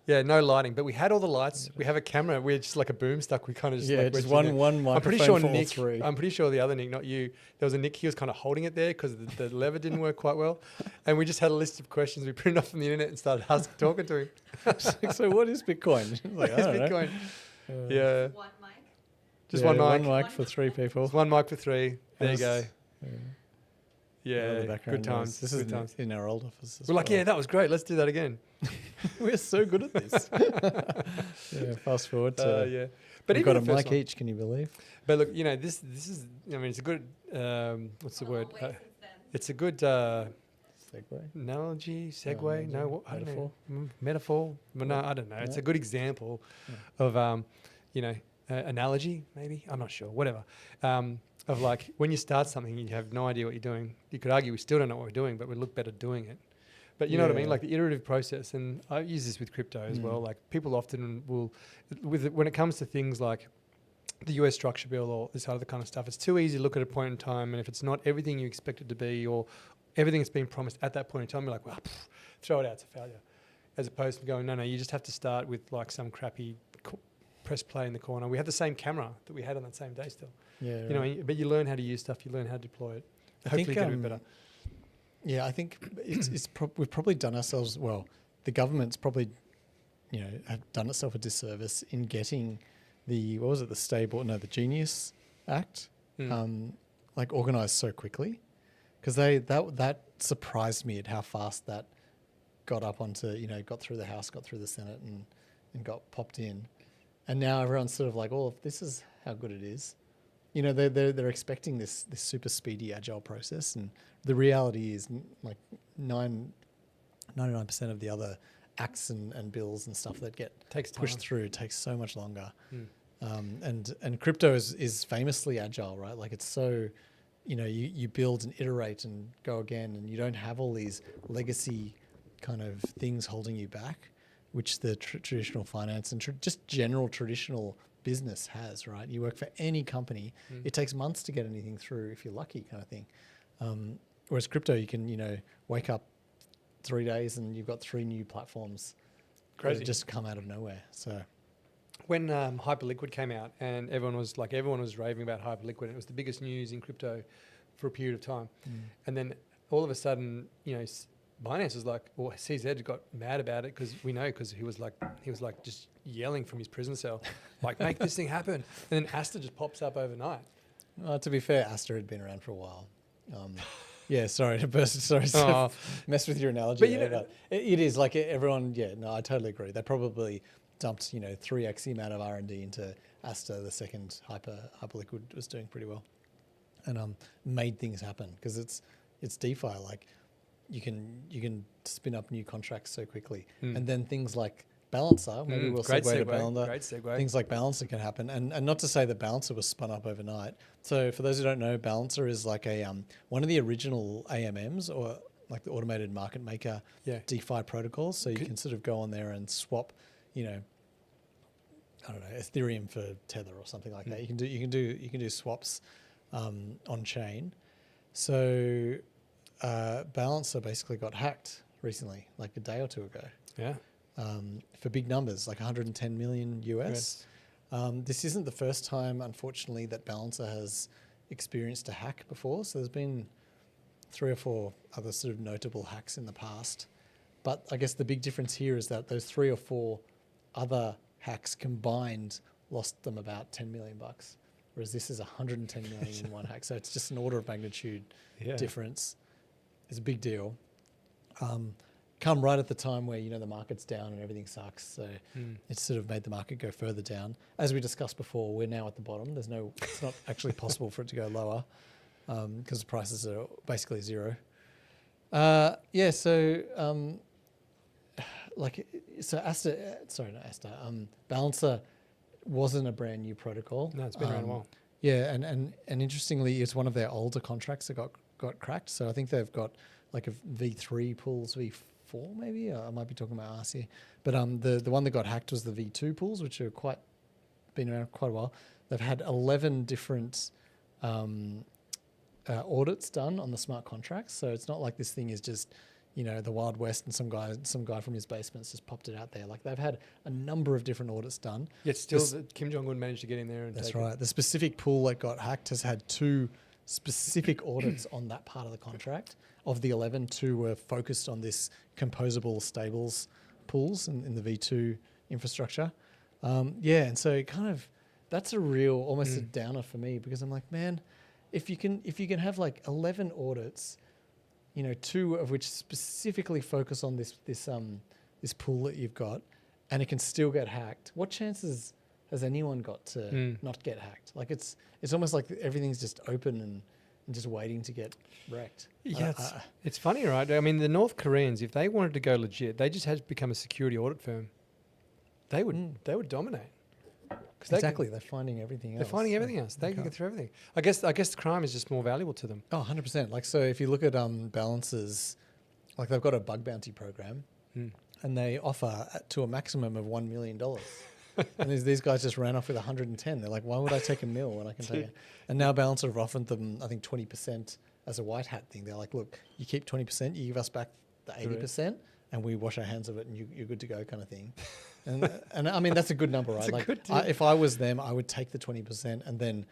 Yeah, no lighting, but we had all the lights. We have a camera. We're just like a boom stuck. We kind of just Yeah, like just wedged in one there. I'm pretty microphone sure for all Nick. three. I'm pretty sure the other Nick, not you. There was a Nick. He was kind of holding it there because the lever didn't work quite well, and we just had a list of questions we printed off from the internet and started talking to him. So what is Bitcoin? Like, I It's don't know. Bitcoin. Yeah, One mic. just Yeah, one mic. One mic for three people. It's one mic for three. There you go. Yeah. Yeah, All the background good noise. times. This is good times. in our old office. as We're like, well. yeah, that was great. Let's do that again. We're so good at this. Yeah, fast forward to. Yeah, but We've even got a the first mic one- each. Can you believe? But look, you know, this is. I mean, it's a good. What's the word? It's a good Segue. analogy, segue. analogy, No, what, I don't metaphor? know. Metaphor. Well, no, I don't know. It's No? a good example of, you know, analogy. Maybe I'm not sure. Whatever. Of like when you start something, you have no idea what you're doing. You could argue we still don't know what we're doing, but we look better doing it. But you know what I mean, Yeah. like the iterative process, and I use this with crypto as well. Like people often will, when it comes to things like the US structure bill or this other kind of stuff, it's too easy to look at a point in time, and if it's not everything you expect it to be or everything that's been promised at that point in time, you're like, well, throw it out, it's a failure. As opposed to going, no, you just have to start with like some crappy press play in the corner. We had the same camera that we had on that same day still. Yeah. You know, but you learn how to use stuff, you learn how to deploy it. I Hopefully think, get a bit better. Yeah, I think we've probably done ourselves well. The government's probably, have done itself a disservice in getting the the Genius Act, like organised so quickly, because that surprised me at how fast that got up onto got through the House, got through the Senate, and got popped in, and now everyone's sort of like, oh, this is how good it is. They're expecting this super speedy, agile process, and the reality is like 99% of the other acts and bills and stuff that get pushed through takes so much longer. And crypto is famously agile, right? Like it's so, you build and iterate and go again, and you don't have all these legacy kind of things holding you back, which the traditional finance and just general traditional business has, right? You work for any company, it takes months to get anything through if you're lucky, kind of thing. Whereas crypto, you can, wake up 3 days and you've got 3 new platforms that just come out of nowhere. So when Hyperliquid came out and everyone was raving about Hyperliquid, it was the biggest news in crypto for a period of time. And then all of a sudden, Binance was like, or CZ got mad about it because he was like just yelling from his prison cell, like, make this thing happen. And then Asta just pops up overnight. to be fair, Asta had been around for a while. Yeah, sorry to mess with your analogy. But it is like everyone. Yeah, no, I totally agree. They probably dumped 3x the amount of R&D into Asta the second Hyperliquid was doing pretty well, and made things happen because it's DeFi. Like you can spin up new contracts so quickly. Mm. And then things like Balancer, maybe we'll Great segue to segue. Balancer. Great segue. Things like Balancer can happen, and not to say that Balancer was spun up overnight. So for those who don't know, Balancer is like a one of the original AMMs, or like the automated market maker DeFi protocols. So you can sort of go on there and swap, you know, I don't know, Ethereum for Tether or something like that. You can do swaps on chain. So Balancer basically got hacked recently, like a day or two ago. Yeah. For big numbers, like 110 million US. This isn't the first time, unfortunately, that Balancer has experienced a hack before. So there's been 3 or 4 other sort of notable hacks in the past. But I guess the big difference here is that those 3 or 4 other hacks combined lost them about $10 million, whereas this is 110 million in one hack. So it's just an order of magnitude difference. It's a big deal. Come right at the time where, you know, the market's down and everything sucks. So it's sort of made the market go further down. As we discussed before, we're now at the bottom. It's not actually possible for it to go lower because the prices are basically zero. Balancer wasn't a brand new protocol. No, it's been around a while. Yeah, and interestingly, it's one of their older contracts that got cracked. So I think they've got like a V3 pools, V4 maybe. I might be talking about RC here. But the one that got hacked was the V2 pools, which are been around quite a while. They've had 11 different audits done on the smart contracts. So it's not like this thing is just, you know, the Wild West and some guy from his basement's just popped it out there. Like they've had a number of different audits done. Yet still, Kim Jong-un managed to get in there and that's take right. it. The specific pool that got hacked has had 2 specific audits on that part of the contract. Of the 11, 2 were focused on this composable stables pools in the V2 infrastructure. And so kind of that's a real almost a downer for me, because I'm like, man, if you can have like 11 audits, you know, 2 of which specifically focus on this pool that you've got, and it can still get hacked, what chances has anyone got to not get hacked? Like it's almost like everything's just open and just waiting to get wrecked. Yeah, it's funny, right? I mean, the North Koreans, if they wanted to go legit, they just had to become a security audit firm. They would dominate. Exactly, they're finding everything else. They're finding everything else. They can get through everything. I guess the crime is just more valuable to them. Oh, 100%. Like, so if you look at Balances, like they've got a bug bounty program, and they offer to a maximum of $1 million. And these guys just ran off with 110. They're like, why would I take $1 million when I can take it? And now Balancer have offered them, I think, 20% as a white hat thing. They're like, look, you keep 20%, you give us back the 80%, and we wash our hands of it, and you're good to go, kind of thing. And I mean, that's a good number, right? Like, if I was them, I would take the 20%, and then,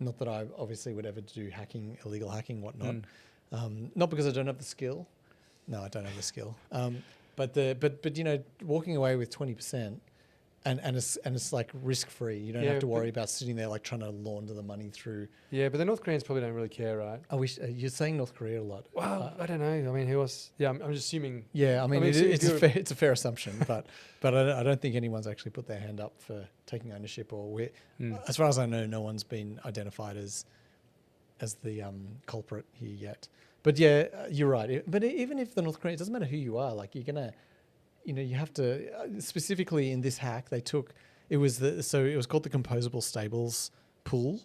not that I obviously would ever do hacking, illegal hacking, whatnot. Not because I don't have the skill. No, I don't have the skill. But you know, walking away with 20%. And it's like risk free. You don't have to worry about sitting there like trying to launder the money through. Yeah, but the North Koreans probably don't really care, right? You're saying North Korea a lot. Well, I don't know. I mean, who else? Yeah, I'm just assuming. Yeah, I mean it's a fair assumption, but I don't think anyone's actually put their hand up for taking ownership, or as far as I know, no one's been identified as the culprit here yet. But yeah, you're right. But even if the North Koreans, it doesn't matter who you are. Like you're gonna. You know, you have to specifically in this hack. They took it was called the composable stables pool,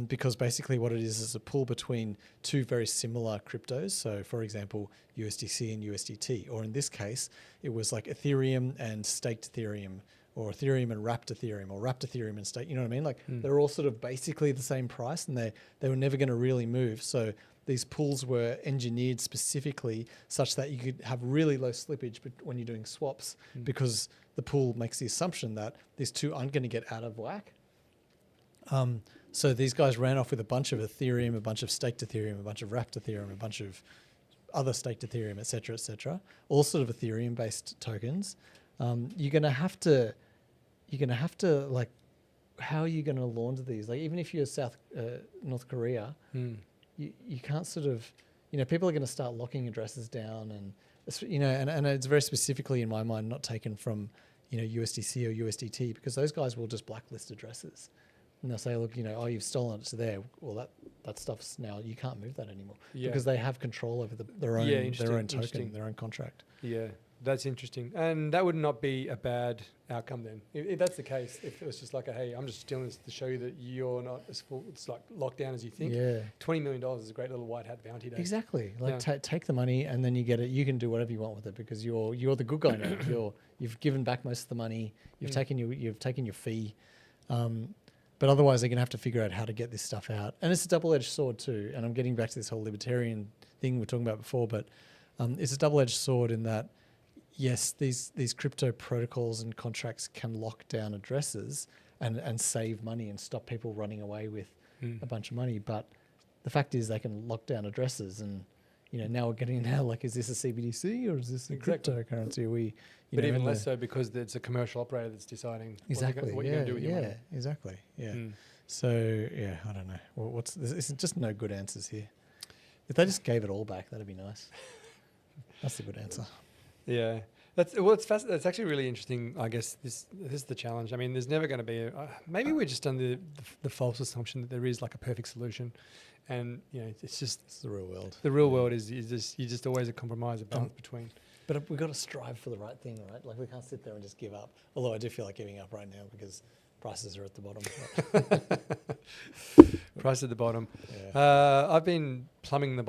because basically what it is a pool between 2 very similar cryptos. So, for example, USDC and USDT, or in this case, it was like Ethereum and staked Ethereum, or Ethereum and wrapped Ethereum, or wrapped Ethereum and staked. You know what I mean? Like they're all sort of basically the same price, and they were never going to really move. So these pools were engineered specifically such that you could have really low slippage when you're doing swaps, because the pool makes the assumption that these 2 aren't going to get out of whack. So these guys ran off with a bunch of Ethereum, a bunch of staked Ethereum, a bunch of wrapped Ethereum, a bunch of other staked Ethereum, et cetera, all sort of Ethereum-based tokens. You're going to have to like, how are you going to launder these? Like, even if you're North Korea, you can't sort of, you know, people are going to start locking addresses down, and you know, and it's very specifically in my mind not taken from, you know, USDC or USDT, because those guys will just blacklist addresses. and they'll say, look, oh, you've stolen it to there. Well, that stuff's now, you can't move that anymore Yeah. because they have control over their own token, their own contract. Yeah, that's interesting. And that would not be a bad outcome then. If that's the case, if it was just like, hey, I'm just stealing this to show you that you're not as full, it's like locked down as you think. Yeah. $20 million is a great little white hat bounty day. Exactly. Like take the money and then you get it. You can do whatever you want with it because you're the good guy now. You've given back most of the money. You've taken your fee. But otherwise they're going to have to figure out how to get this stuff out. And it's a double-edged sword too. And I'm getting back to this whole libertarian thing we were talking about before, but it's a double-edged sword in that, yes, these crypto protocols and contracts can lock down addresses and save money and stop people running away with a bunch of money. But the fact is they can lock down addresses and, now we're getting like, is this a CBDC or is this a cryptocurrency? But even less so because it's a commercial operator that's deciding what you're going to do with your money. Exactly. Yeah. So, yeah, I don't know. Well, it's just no good answers here. If they just gave it all back, that'd be nice. That's the good answer. Yeah. It's that's actually really interesting. I guess this is the challenge. I mean, there's never going to be maybe we're just under the false assumption that there is like a perfect solution. And, it's the real world. The real world is just always a compromise, a balance between. But we've got to strive for the right thing, right? Like we can't sit there and just give up. Although I do feel like giving up right now because prices are at the bottom. Price at the bottom. Yeah. I've been plumbing the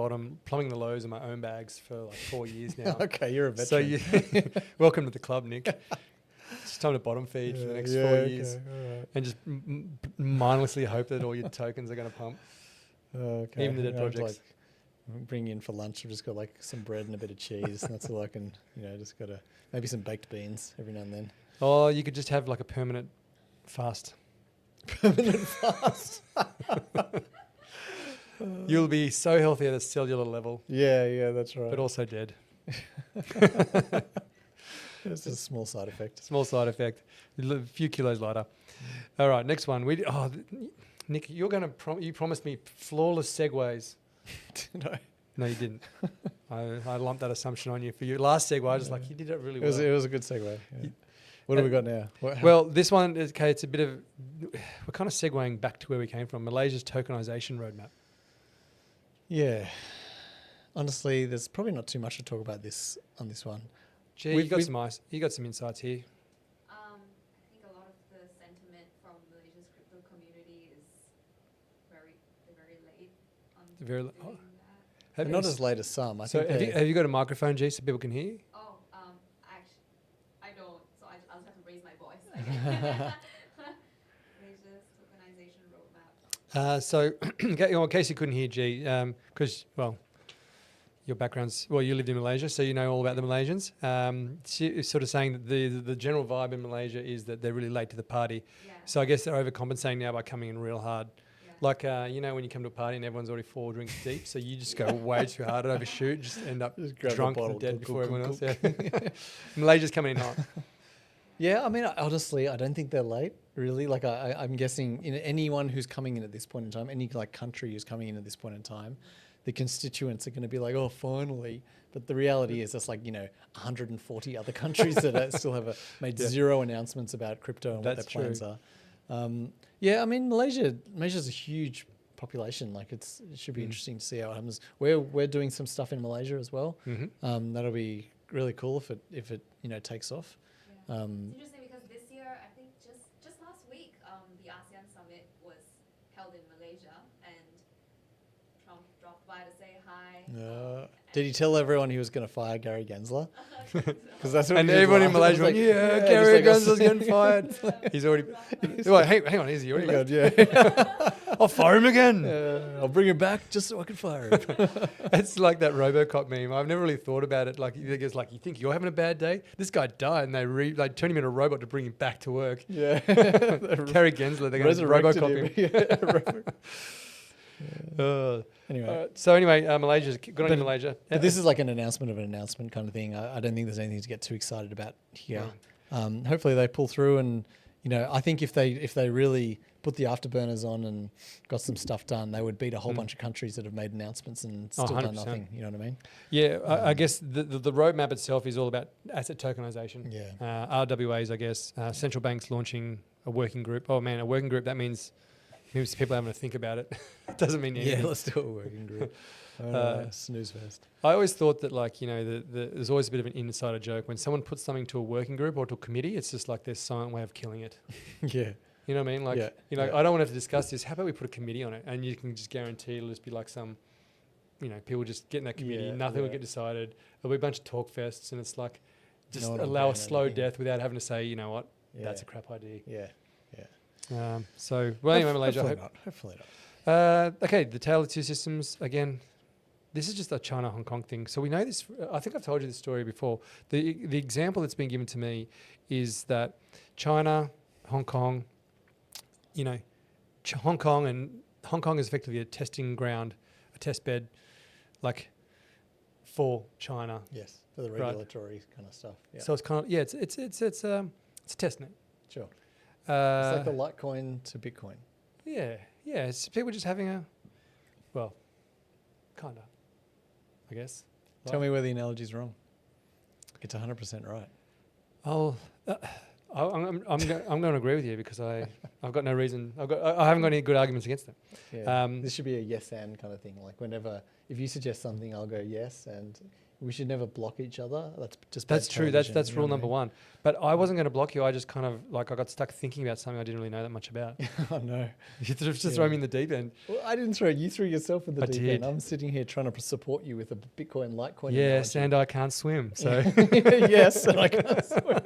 lows in my own bags for like 4 years now. Okay, you're a veteran. So welcome to the club, Nick. It's time to bottom feed for the next 4 years. All right. And just mindlessly hope that all your tokens are going to pump. Okay. Even the dead projects. Bring in for lunch. I've just got like some bread and a bit of cheese. And that's all I can, just got maybe some baked beans every now and then. Oh, you could just have like a permanent fast. Permanent fast. You'll be so healthy at a cellular level. Yeah, that's right. But also dead. It's a small side effect. Small side effect. A few kilos lighter. All right, next one. Nick, you're going to you promised me flawless segues. Did I? No, you didn't. I lumped that assumption on you for your last segue. I was just like, you did it really well. It was a good segue. Yeah. What do we got now? Well, this one is okay. It's a bit of we're kind of segueing back to where we came from. Malaysia's tokenization roadmap. Yeah. Honestly, there's probably not too much to talk about on this one. Gee, you got some insights here. I think a lot of the sentiment from Malaysia's crypto community is very late on doing that. Not as late as some. Have you got a microphone, G, so people can hear you? Oh, actually, I don't. So I'll just have to raise my voice. Malaysia's tokenization roadmap. So, in case you couldn't hear G, because, your background's, you lived in Malaysia, so you know all about the Malaysians. She's sort of saying that the general vibe in Malaysia is that they're really late to the party. Yeah. So I guess they're overcompensating now by coming in real hard. Yeah. Like, when you come to a party and everyone's already 4 drinks deep, so you just go way too hard and overshoot, just end up drunk and dead before everyone else. Yeah. Malaysia's coming in hot. Yeah, I mean, honestly, I don't think they're late, really. Like, I'm guessing anyone who's coming in at this point in time, any country who's coming in at this point in time, the constituents are going to be like, oh, finally. But the reality is that's like, 140 other countries that still have made zero announcements about crypto and what their plans are. I mean, Malaysia's a huge population. Like it should be interesting to see how it happens. We're doing some stuff in Malaysia as well. Mm-hmm. That'll be really cool if it takes off. Yeah. It's interesting because this year, I think just last week, the ASEAN summit was held in Malaysia, and Trump dropped by to say hi. Did he tell everyone he was going to fire Gary Gensler? Because that's what and everyone in Malaysia went, Gary Gensler's getting fired. He's already. Hang on, is he already? Yeah. I'll fire him again. I'll bring him back just so I can fire him. It's like that RoboCop meme. I've never really thought about it. Like, it's like, you think you're having a bad day? This guy died, and they turn him into a robot to bring him back to work. Yeah. Gary Gensler, they're going to RoboCop him. Anyway, Malaysia's good on Malaysia. But this is like an announcement of an announcement kind of thing. I don't think there's anything to get too excited about here. Right. Hopefully they pull through, and I think if they really put the afterburners on and got some stuff done, they would beat a whole bunch of countries that have made announcements and still done nothing. You know what I mean? Yeah, I guess the roadmap itself is all about asset tokenization. Yeah. RWAs, I guess. Central banks launching a working group. Oh man, a working group. That means Means people having to think about it. It doesn't mean anything. Yeah, let's do a working group. Snooze fest. I always thought that, like, you know, there's always a bit of an insider joke when someone puts something to a working group or to a committee. It's just like their silent way of killing it. Yeah. You know what I mean? Like, Yeah, you know, yeah. I don't want to have to discuss this. How about we put a committee on it, and you can just guarantee it'll just be like some, you know, people just get in that committee. Yeah, Nothing will yeah. get decided. There'll be a bunch of talk fests, and it's like just No one will allow a ban slow anything. death without having to say, you know what, that's a Yeah. crap idea. Yeah. So, well, anyway, Malaysia. Hopefully not. Okay, the Tale of Two Systems again. This is just a China Hong Kong thing. So we know this. I think I've told you this story before. The example that's been given to me is that China, Hong Kong. You know, Hong Kong is effectively a testing ground, a test bed, like for China. Yes, for the Right. regulatory kind of stuff. Yeah. So it's kind of it's a test net. Sure. It's Uh, like the Litecoin to Bitcoin. yeah. It's people just having a, well, kinda, I guess. Tell me where the analogy's wrong. It's 100% right. I'm going to agree with you because I've got no reason. I haven't got any good arguments against it. Yeah. This should be a yes and kind of thing. Like whenever, if you suggest something, I'll go yes, and we should never block each other. That's just That's bad true. television, That's you know rule what I number mean? one. But I wasn't going to block you. I just kind of like I got stuck thinking about something I didn't really know that much about. Oh no. You just Yeah. throw me in the deep end. Well, I didn't throw you threw yourself in the I deep did. end. I'm sitting here trying to support you with a Bitcoin Litecoin. Yes, analogy. and I can't swim. So Yes, and I can't swim.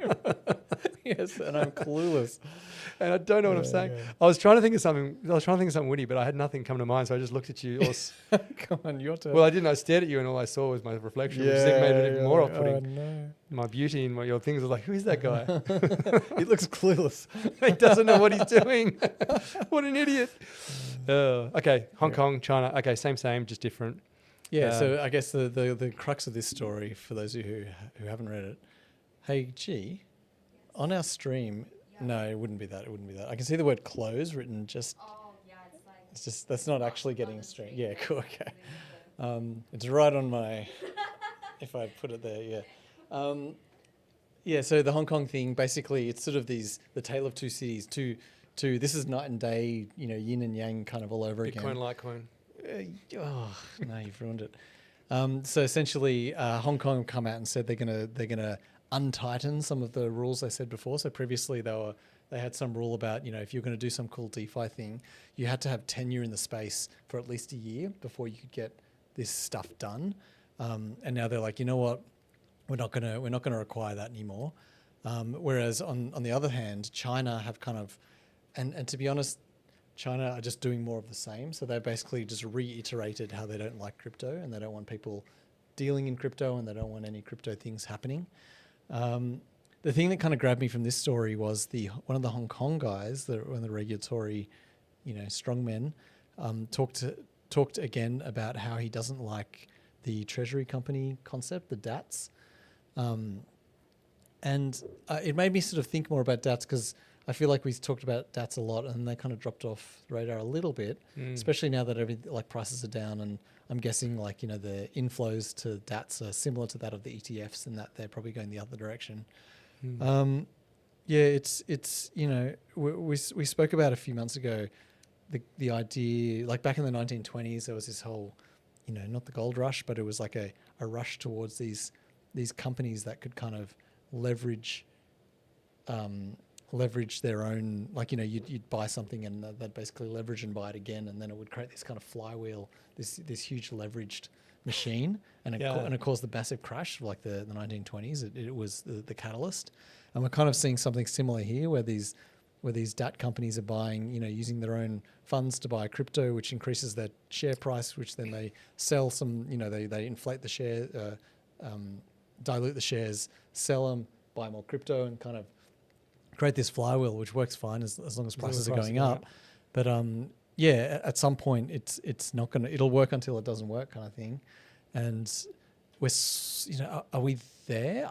Yes, and I'm clueless. and I don't know what I'm saying. Yeah. I was trying to think of something witty, but I had nothing come to mind. So I just looked at you. Come on, your turn. Well, I didn't. I stared at you, and all I saw was my reflection, which made it even more off-putting. Oh no. My beauty and your things. I was like, who is that guy? He looks clueless. He doesn't know what he's doing. What an idiot. Okay, Hong Kong, China. Okay, same, just different. Yeah, so I guess the crux of this story, for those of you who haven't read it, hey, G, on our stream, no, it wouldn't be that. I can see the word close written just, Oh, yeah, it's like. it's just, that's not actually on getting the streamed. screen. Yeah, cool, okay. Remember. It's right on my, if I put it there, yeah. Yeah, so the Hong Kong thing, basically it's sort of the tale of two cities, this is night and day, you know, yin and yang kind of all over Bitcoin, again. Litecoin. No, you've ruined it. So essentially, Hong Kong have come out and said they're gonna untighten some of the rules they said before. So previously they had some rule about, you know, if you're going to do some cool DeFi thing, you had to have tenure in the space for at least a year before you could get this stuff done. And now they're like, you know what, we're not gonna require that anymore. Whereas on the other hand, China have kind of, and to be honest, China are just doing more of the same. So they basically just reiterated how they don't like crypto and they don't want people dealing in crypto and they don't want any crypto things happening. The thing that kind of grabbed me from this story was one of the Hong Kong guys, one of the regulatory, you know, strongmen, talked again about how he doesn't like the treasury company concept, the DATs. And it made me sort of think more about DATs because I feel like we've talked about DATs a lot and they kind of dropped off the radar a little bit, especially now that prices are down, and I'm guessing like, you know, the inflows to DATs are similar to that of the ETFs and that they're probably going the other direction. Yeah, it's you know, we spoke about a few months ago the idea, like back in the 1920s there was this whole, you know, not the gold rush, but it was like a rush towards these companies that could kind of leverage their own, like, you know, you'd buy something and they'd basically leverage and buy it again, and then it would create this kind of flywheel, this huge leveraged machine, and it caused the massive crash of like the 1920s. It was the catalyst, and we're kind of seeing something similar here, where these DAT companies are buying, you know, using their own funds to buy crypto, which increases their share price, which then they sell some, you know, they inflate the share, dilute the shares, sell them, buy more crypto, and kind of create this flywheel, which works fine as long as prices are going up. But yeah, at some point it's not gonna, it'll work until it doesn't work, kind of thing. And you know, are we there?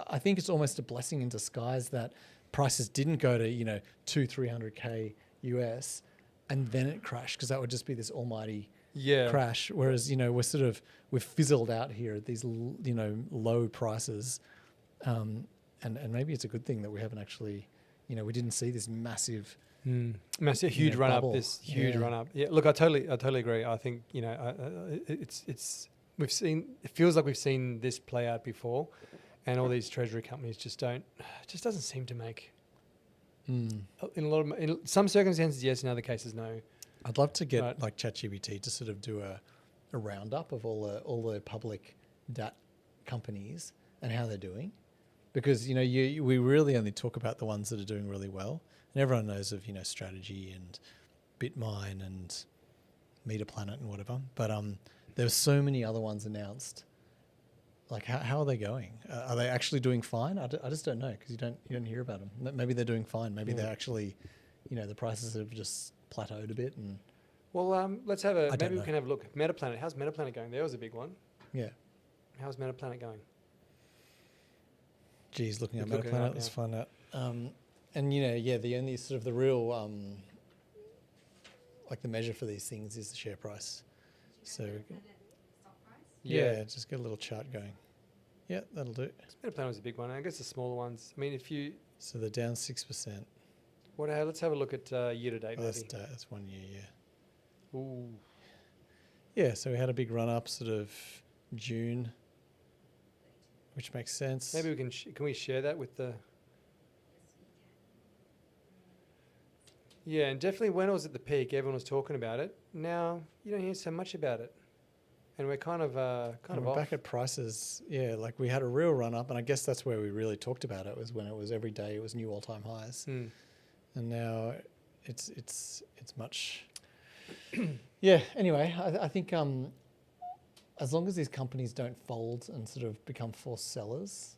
I think it's almost a blessing in disguise that prices didn't go to, you know, 200-300K US and then it crashed, because that would just be this almighty crash. Whereas, you know, we've fizzled out here at these, you know, low prices, and maybe it's a good thing that we haven't actually, we didn't see this massive. Massive, huge run bubble. up. This huge Yeah. run up. Yeah, look, I totally agree. I think it's we've seen. It feels like we've seen this play out before, and all these treasury companies just doesn't seem to make. In some circumstances, yes. In other cases, no. I'd love to get Right. like ChatGPT to sort of do a roundup of all the public DAT companies and how they're doing, because we really only talk about the ones that are doing really well, and everyone knows of Strategy and Bitmine and MetaPlanet and whatever, but there's so many other ones announced. Like how are they going? Are they actually doing fine? I just don't know, because you don't hear about them. Maybe they're doing fine. Maybe they're actually, the prices have just plateaued a bit. And Well, let's have a. I don't Maybe we know. can have a look. MetaPlanet. How's MetaPlanet going? There was a big one. yeah, How's MetaPlanet going? geez, looking at Let's look it MetaPlanet, up let's now. find out. And the only sort of the real like the measure for these things is the share price. So Stock price? yeah, just get a little chart going. Yeah, that'll do. MetaPlanet was a big one. I guess the smaller ones. I mean, if you So they're down 6%. let's have a look at year to date. Oh, Maybe. that's 1 year, yeah. Ooh. Yeah, so we had a big run up sort of June, which makes sense. Maybe we can can we share that with the. Yeah, and definitely when it was at the peak, everyone was talking about it. Now you don't hear so much about it, and we're kind of And we're off. back at prices. Yeah, like we had a real run up, and I guess that's where we really talked about it, was when it was every day it was new all time highs, Mm. and now it's much. Yeah. Anyway, I think as long as these companies don't fold and sort of become forced sellers,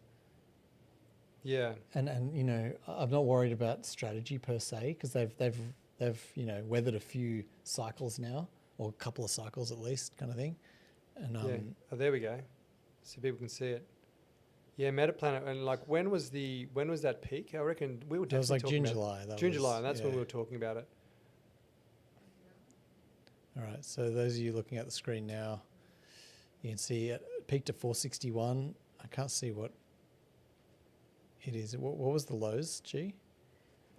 Yeah, and I'm not worried about Strategy per se, because they've weathered a few cycles now, or a couple of cycles at least, kind of thing. And yeah. Oh, there we go. So people can see it. Yeah, MetaPlanet. And like, when was that peak? I reckon we were that was definitely like talking June, about July. That June, was- July, and that's when yeah. we were talking about it. All right, so those of you looking at the screen now, you can see it peaked at 461. I can't see what it is. What was the lows, G?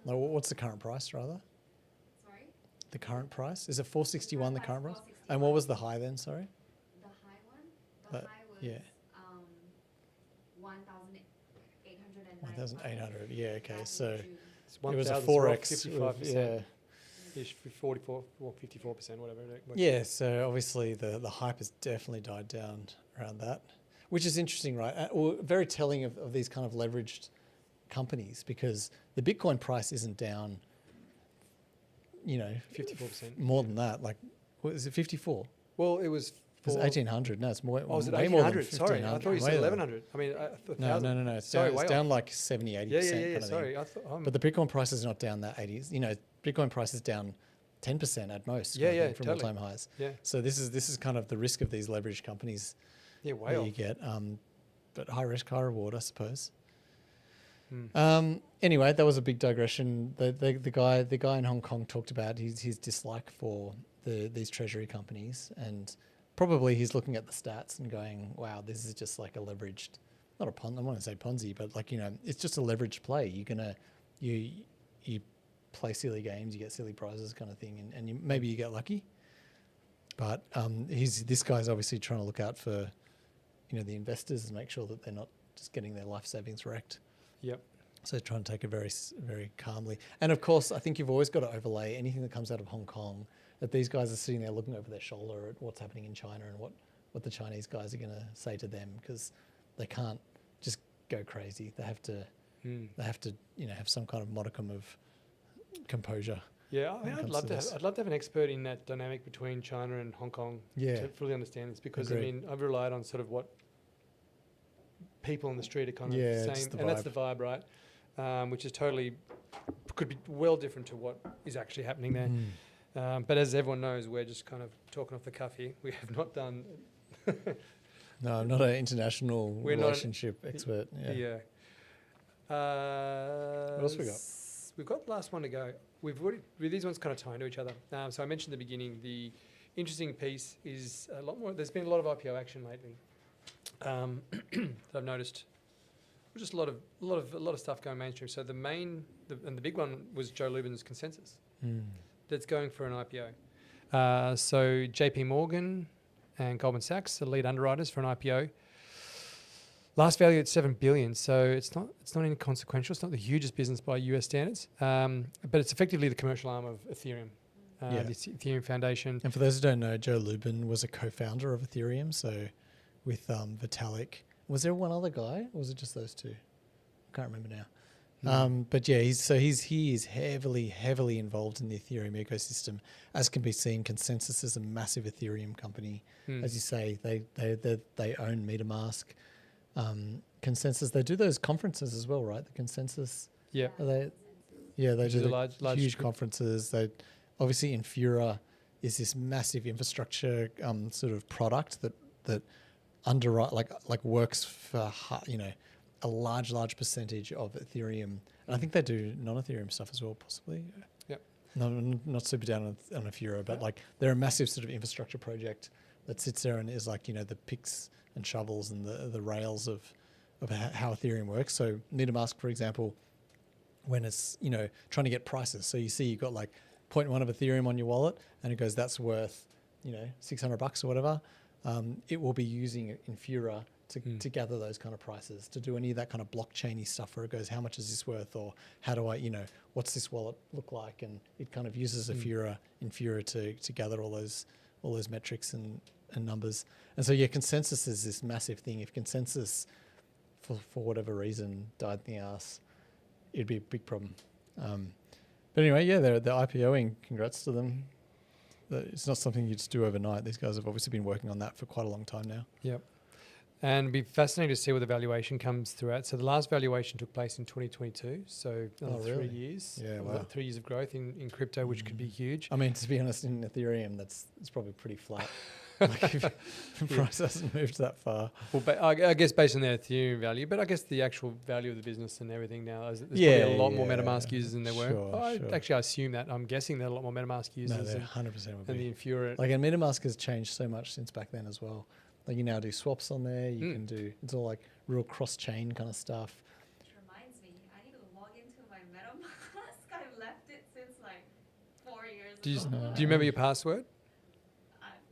No, what's the current price, rather? Sorry? The current price? Is it 461 the current price? 461. And what was the high then, sorry? The high one? The That- high was yeah. 1,809. 1,800, yeah, okay. back in So It's it was a 1,000, 4x. 55%. Yeah. Ish, 44 or 54%, whatever. it works Yeah, so obviously the hype has definitely died down around that, which is interesting, right? Well, very telling of these kind of leveraged companies, because the Bitcoin price isn't down, 54%. more than that. Like, what is it, 54? Well, it was. It was 1,800. No, it's more. Oh, was it way more than 1,800? Sorry, I thought you said Way lower. 1,100. I mean, No, no. It's Sorry, down, way it's down like 70, 80%. Yeah, kind of sorry. thing. I thought. But the Bitcoin price is not down that 80s. Bitcoin price is down 10% at most. Yeah, kind of yeah, thing, from totally. all-time highs. Yeah, So this is kind of the risk of these leveraged companies yeah, way that off. you get. But high risk, high reward, I suppose. Hmm. Anyway, that was a big digression. The guy in Hong Kong talked about his dislike for these treasury companies, and probably he's looking at the stats and going, "Wow, this is just like a leveraged, not a pon. I'm not going to say Ponzi, but like it's just a leveraged play. You play silly games, you get silly prizes, kind of thing, and maybe you get lucky." But this guy's obviously trying to look out for the investors and make sure that they're not just getting their life savings wrecked. Yep. So try and take it very, very calmly. And of course, I think you've always got to overlay anything that comes out of Hong Kong, that these guys are sitting there looking over their shoulder at what's happening in China and what the Chinese guys are going to say to them, because they can't just go crazy. They have to have some kind of modicum of composure. Yeah, I when mean, it I'd comes love to to. this. I'd love to have an expert in that dynamic between China and Hong Kong Yeah. to fully understand this, because Agreed. I mean, I've relied on sort of what people on the street are kind of Yeah, saying, just the and that's vibe. the vibe, right? Which is could be well different to what is actually happening there. But as everyone knows, we're just kind of talking off the cuff here. We have not done. No, I'm not an international We're not an- relationship expert. Yeah. What else we got? We've got the last one to go. These ones kind of tie into each other. So I mentioned at the beginning, the interesting piece is a lot more. There's been a lot of IPO action lately that I've noticed just a lot of stuff going mainstream. So the big one was Joe Lubin's Consensus. That's going for an IPO. So JP Morgan and Goldman Sachs, the lead underwriters for an IPO. Last value at $7 billion, so it's not inconsequential. It's not the hugest business by US standards, but it's effectively the commercial arm of Ethereum, the Ethereum Foundation. And for those who don't know, Joe Lubin was a co-founder of Ethereum. So with Vitalik, was there one other guy, or was it just those two? I can't remember now. But yeah, he is heavily involved in the Ethereum ecosystem. As can be seen, Consensus is a massive Ethereum company. As you say, they own MetaMask. Consensus, they do those conferences as well, right? The Consensus. Yeah. They do the large huge conferences. They obviously Infura is this massive infrastructure sort of product that underwrite like works for a large percentage of Ethereum, and I think they do non-Ethereum stuff as well, possibly. Yep. No, not super down on Infura, but like they're a massive sort of infrastructure project that sits there and is like the picks and shovels and the rails of how Ethereum works. So MetaMask, for example, when it's trying to get prices, so you see you've got like 0.1 of Ethereum on your wallet, and it goes that's worth $600 or whatever. It will be using Infura to gather those kind of prices, to do any of that kind of blockchainy stuff where it goes, how much is this worth, or how do I, what's this wallet look like, and it kind of uses Infura to gather all those metrics and numbers. And so Consensus is this massive thing. If Consensus, for whatever reason, died in the ass, it'd be a big problem. But anyway, they're IPOing. Congrats to them. It's not something you just do overnight. These guys have obviously been working on that for quite a long time now. Yep. And it'd be fascinating to see what the valuation comes throughout. So the last valuation took place in 2022. So 3 years. Yeah, wow. 3 years of growth in crypto, which could be huge. I mean, to be honest, in Ethereum, it's probably pretty flat. Like if the price hasn't moved that far. Well, I guess based on their Ethereum value, but I guess the actual value of the business and everything now, there's probably a lot more MetaMask users than there were. Actually, I assume that. I'm guessing there are a lot more MetaMask users. No, there 100% would be. And the Infura. Like, and MetaMask has changed so much since back then as well. Like, you now do swaps on there. You can do, it's all like real cross-chain kind of stuff. Which reminds me, I need to log into my MetaMask. I've left it since like 4 years ago. Do you remember your password?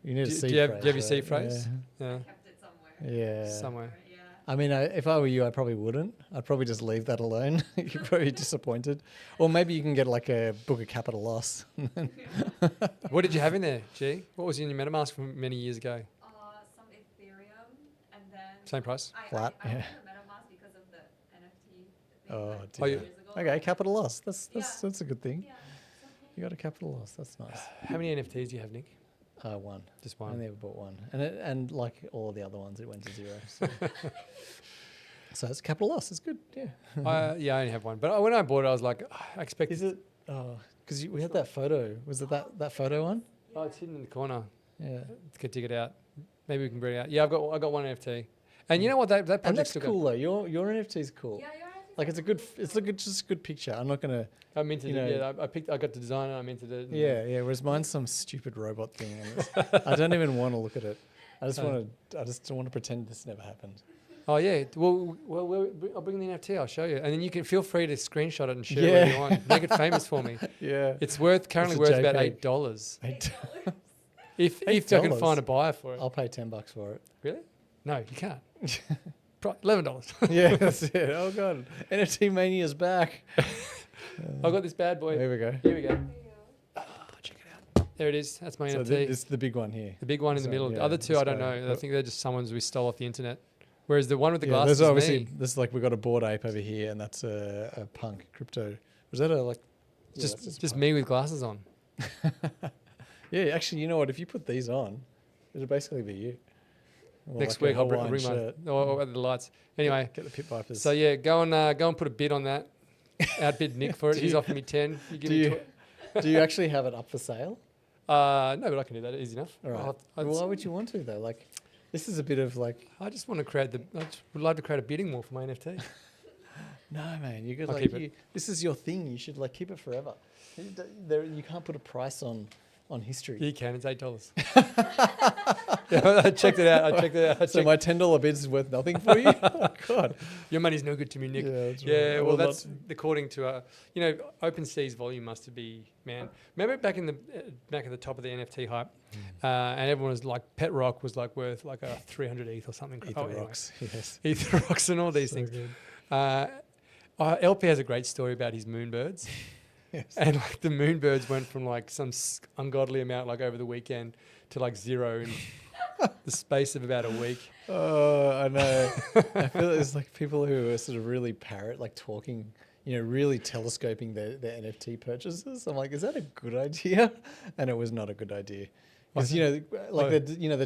You need a seed do you have phrase. your seed phrase? I kept it somewhere. Yeah. Somewhere. Yeah. I mean, if I were you, I probably wouldn't. I'd probably just leave that alone. You're probably disappointed. Or maybe you can get like a book of capital loss. What did you have in there, G? What was in your MetaMask from many years ago? Some Ethereum, and then Same price? Flat. I opened the MetaMask because of the NFT thing Oh, dear. years ago. Okay, capital loss. That's a good thing. Yeah, it's okay. You got a capital loss. That's nice. How many NFTs do you have, Nick? One. Just I one. only ever bought one, and like all the other ones, it went to zero. So, so it's capital loss. It's good. Yeah. I only have one. But when I bought it, I was like, I expect. Is it? Oh, because we had that photo. Was it that photo one? Oh, it's hidden in the corner. Yeah. Let's go dig it out. Maybe we can bring it out. Yeah, I got one NFT. And you know what? That And project's that's cool though. Your NFT is cool. Yeah, you're right. Like it's just a good picture. I'm not gonna. I minted it. Yeah, I got the design and I minted it. Yeah. Whereas mine's some stupid robot thing. And I don't even want to look at it. I just want to pretend this never happened. Oh yeah. Well, I'll bring the NFT. I'll show you, and then you can feel free to screenshot it and share it wherever you want. Make it famous for me. Yeah. It's currently worth about $8. If I can find a buyer for it. I'll pay $10 for it. Really? No, you can't. $11. Yeah, that's it. Oh god, NFT mania's back. I've got this bad boy. There we go. Here we go. Check it out. There it is. That's my So NFT. this is the big one here. The big one in the middle. The other two, I don't know. I think they're just someones we stole off the internet. Whereas the one with the glasses there's obviously me. this is like we've got a Bored Ape over here, and that's a punk crypto. Was that a like? Yeah, Just me with glasses on. Yeah, actually, you know what? If you put these on, it'll basically be you. Or Next like week a I'll Hawaiian bring shirt. or the lights. Anyway, Get the pit vipers. so yeah, go and put a bid on that. Outbid Nick for it. He's offered me 10. You give me do you actually have it up for sale? No, but I can do that. Easy enough. All right. Why would you want to though? Like, this is a bit of like. I just want to create I just would love to create a bidding war for my NFT. No, man. You could I'll like. keep it. This is your thing. You should like keep it forever. You can't put a price on on history. You can. It's $8. Yeah, I checked it out. So my $10 bids is worth nothing for you? Oh, God. Your money's no good to me, Nick. Yeah, that's Yeah, right. well, Well, that's according to OpenSea's volume must be, man. Remember back at the top of the NFT hype, and everyone was like, Pet Rock was like worth like a 300 ETH or something. Ether anyway. rocks. Yes. Ether Rocks and all these So things. good. LP has a great story about his moonbirds. Yes. And like the moonbirds went from like some ungodly amount like over the weekend to like zero in the space of about a week. Oh, I know. I feel it's like people who are sort of really like talking, really telescoping their NFT purchases. I'm like, is that a good idea? And it was not a good idea. Because, they're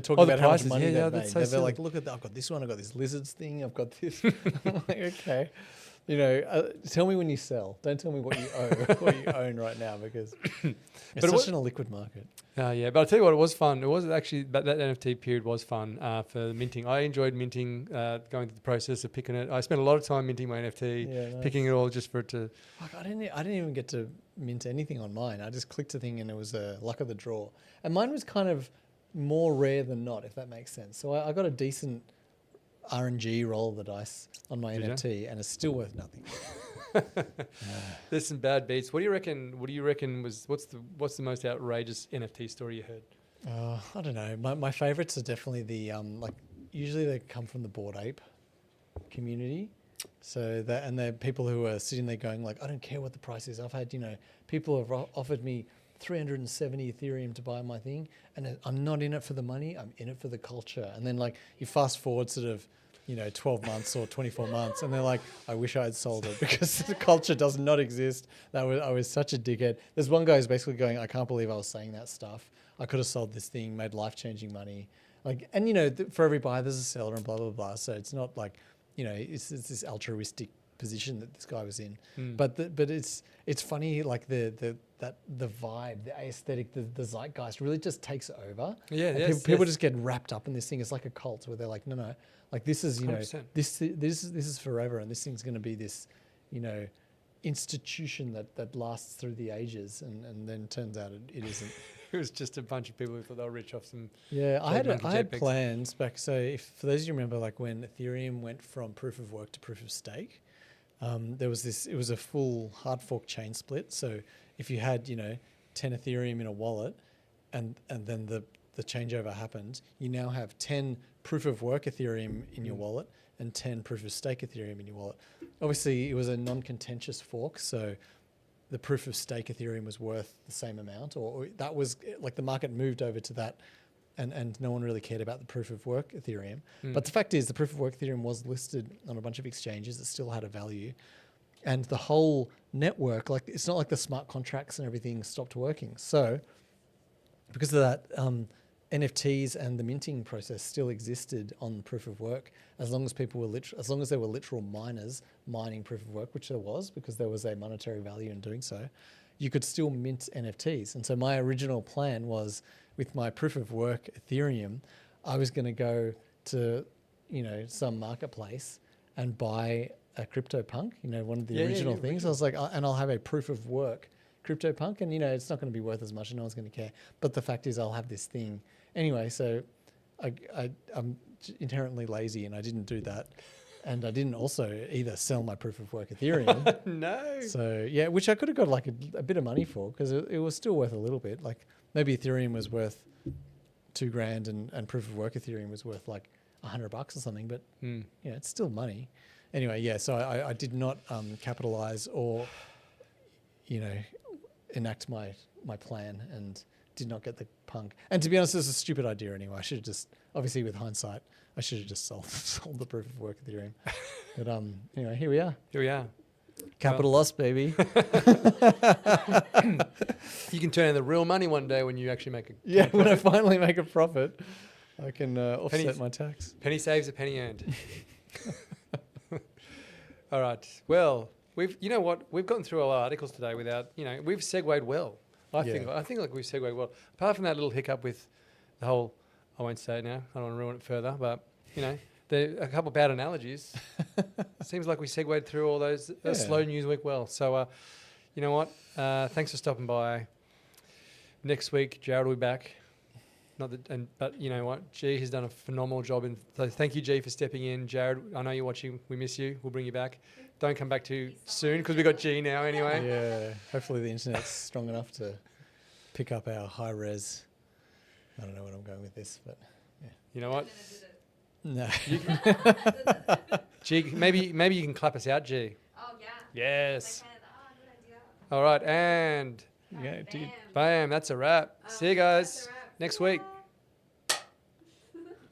talking about how much prices. money Yeah, they've that's made. so They're silly. like, look at that. I've got this one. I've got this lizards thing. I've got this. I'm like, okay. Tell me when you sell. Don't tell me what you own right now, because it's such an illiquid market. Yeah, but I'll tell you what, it was fun. It was actually, that NFT period was fun for minting. I enjoyed minting, going through the process of picking it. I spent a lot of time minting my NFT, Yeah, picking it all just for it to... Fuck, I didn't even get to mint anything on mine. I just clicked a thing and it was a luck of the draw. And mine was kind of more rare than not, if that makes sense. So I got a decent RNG roll of the dice on my Did NFT, and it's still worth nothing. There's some bad beats. What do you reckon was, what's the most outrageous NFT story you heard? I don't know. My favorites are definitely the usually they come from the Bored Ape community. So they're people who are sitting there going like, I don't care what the price is. I've had people have offered me 370 Ethereum to buy my thing, and I'm not in it for the money. I'm in it for the culture. And then like you fast forward sort of 12 months or 24 months, and they're like, I wish I had sold it because the culture does not exist. I was such a dickhead. There's one guy who's basically going, I can't believe I was saying that stuff. I could have sold this thing, made life-changing money. Like, and for every buyer, there's a seller and blah, blah, blah. So it's not like, it's this altruistic position that this guy was in. But it's funny, like the vibe, the aesthetic, the zeitgeist really just takes over. Yeah, and people just get wrapped up in this thing. It's like a cult where they're like, no, like this is 100%. this is forever, and this thing's going to be this institution that lasts through the ages, and then turns out it isn't. It was just a bunch of people who thought they were rich off some... Yeah, I had JPEGs. plans back. So for those of you who remember, like when Ethereum went from proof of work to proof of stake, there was this. It was a full hard fork chain split. So if you had 10 Ethereum in a wallet, and then the changeover happened, you now have 10 proof of work Ethereum in your wallet and 10 proof of stake Ethereum in your wallet. Obviously, it was a non-contentious fork, so the proof of stake Ethereum was worth the same amount, or that was like the market moved over to that, and no one really cared about the proof of work Ethereum. But the fact is, the proof of work Ethereum was listed on a bunch of exchanges that still had a value, and the whole network, like it's not like the smart contracts and everything stopped working. So because of that, NFTs and the minting process still existed on proof of work as long as people were as long as there were literal miners mining proof of work, which there was, because there was a monetary value in doing so. You could still mint NFTs. And so my original plan was, with my proof of work Ethereum, I was going to go to some marketplace and buy a CryptoPunk, one of the original things. I was like, and I'll have a proof of work CryptoPunk, and it's not going to be worth as much, and no one's going to care. But the fact is, I'll have this thing anyway. So I'm inherently lazy, and I didn't do that, and I didn't also either sell my proof of work Ethereum. No. So yeah, which I could have got like a bit of money for, because it was still worth a little bit. Like maybe Ethereum was worth $2,000, and proof of work Ethereum was worth like $100 or something. But it's still money. Anyway, yeah. So I did not capitalize or enact my plan, and did not get the punk. And to be honest, it was a stupid idea anyway. I should have just, obviously with hindsight, I should have just sold the proof of work Ethereum. But anyway, here we are. Capital loss, baby. You can turn in the real money one day when you actually make a... Yeah, when I finally make a profit, I can offset my tax. Penny saves, a penny earned. All right. Well, you know what? We've gotten through all our articles today without, we've segued well. I think like we've segued well. Apart from that little hiccup with the whole, I won't say it now, I don't want to ruin it further, but, a couple of bad analogies. Seems like we segued through all those slow news week well. So, you know what? Thanks for stopping by. next week, Jared will be back. But you know what? G has done a phenomenal job. So thank you, G, for stepping in. Jared, I know you're watching. We miss you. We'll bring you back. Don't come back too soon because we got G now anyway. Yeah. Hopefully the internet's strong enough to pick up our high res. I don't know what I'm going with this, but yeah. You know what? No. G, maybe you can clap us out, G. Oh, yeah. Yes. Good idea. All right, and Yeah, Bam. bam, that's a wrap. See you guys That's a wrap. next week.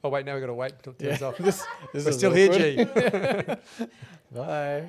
Oh wait, now we got to wait until it turns off. this We're is still here, awkward. G. Bye.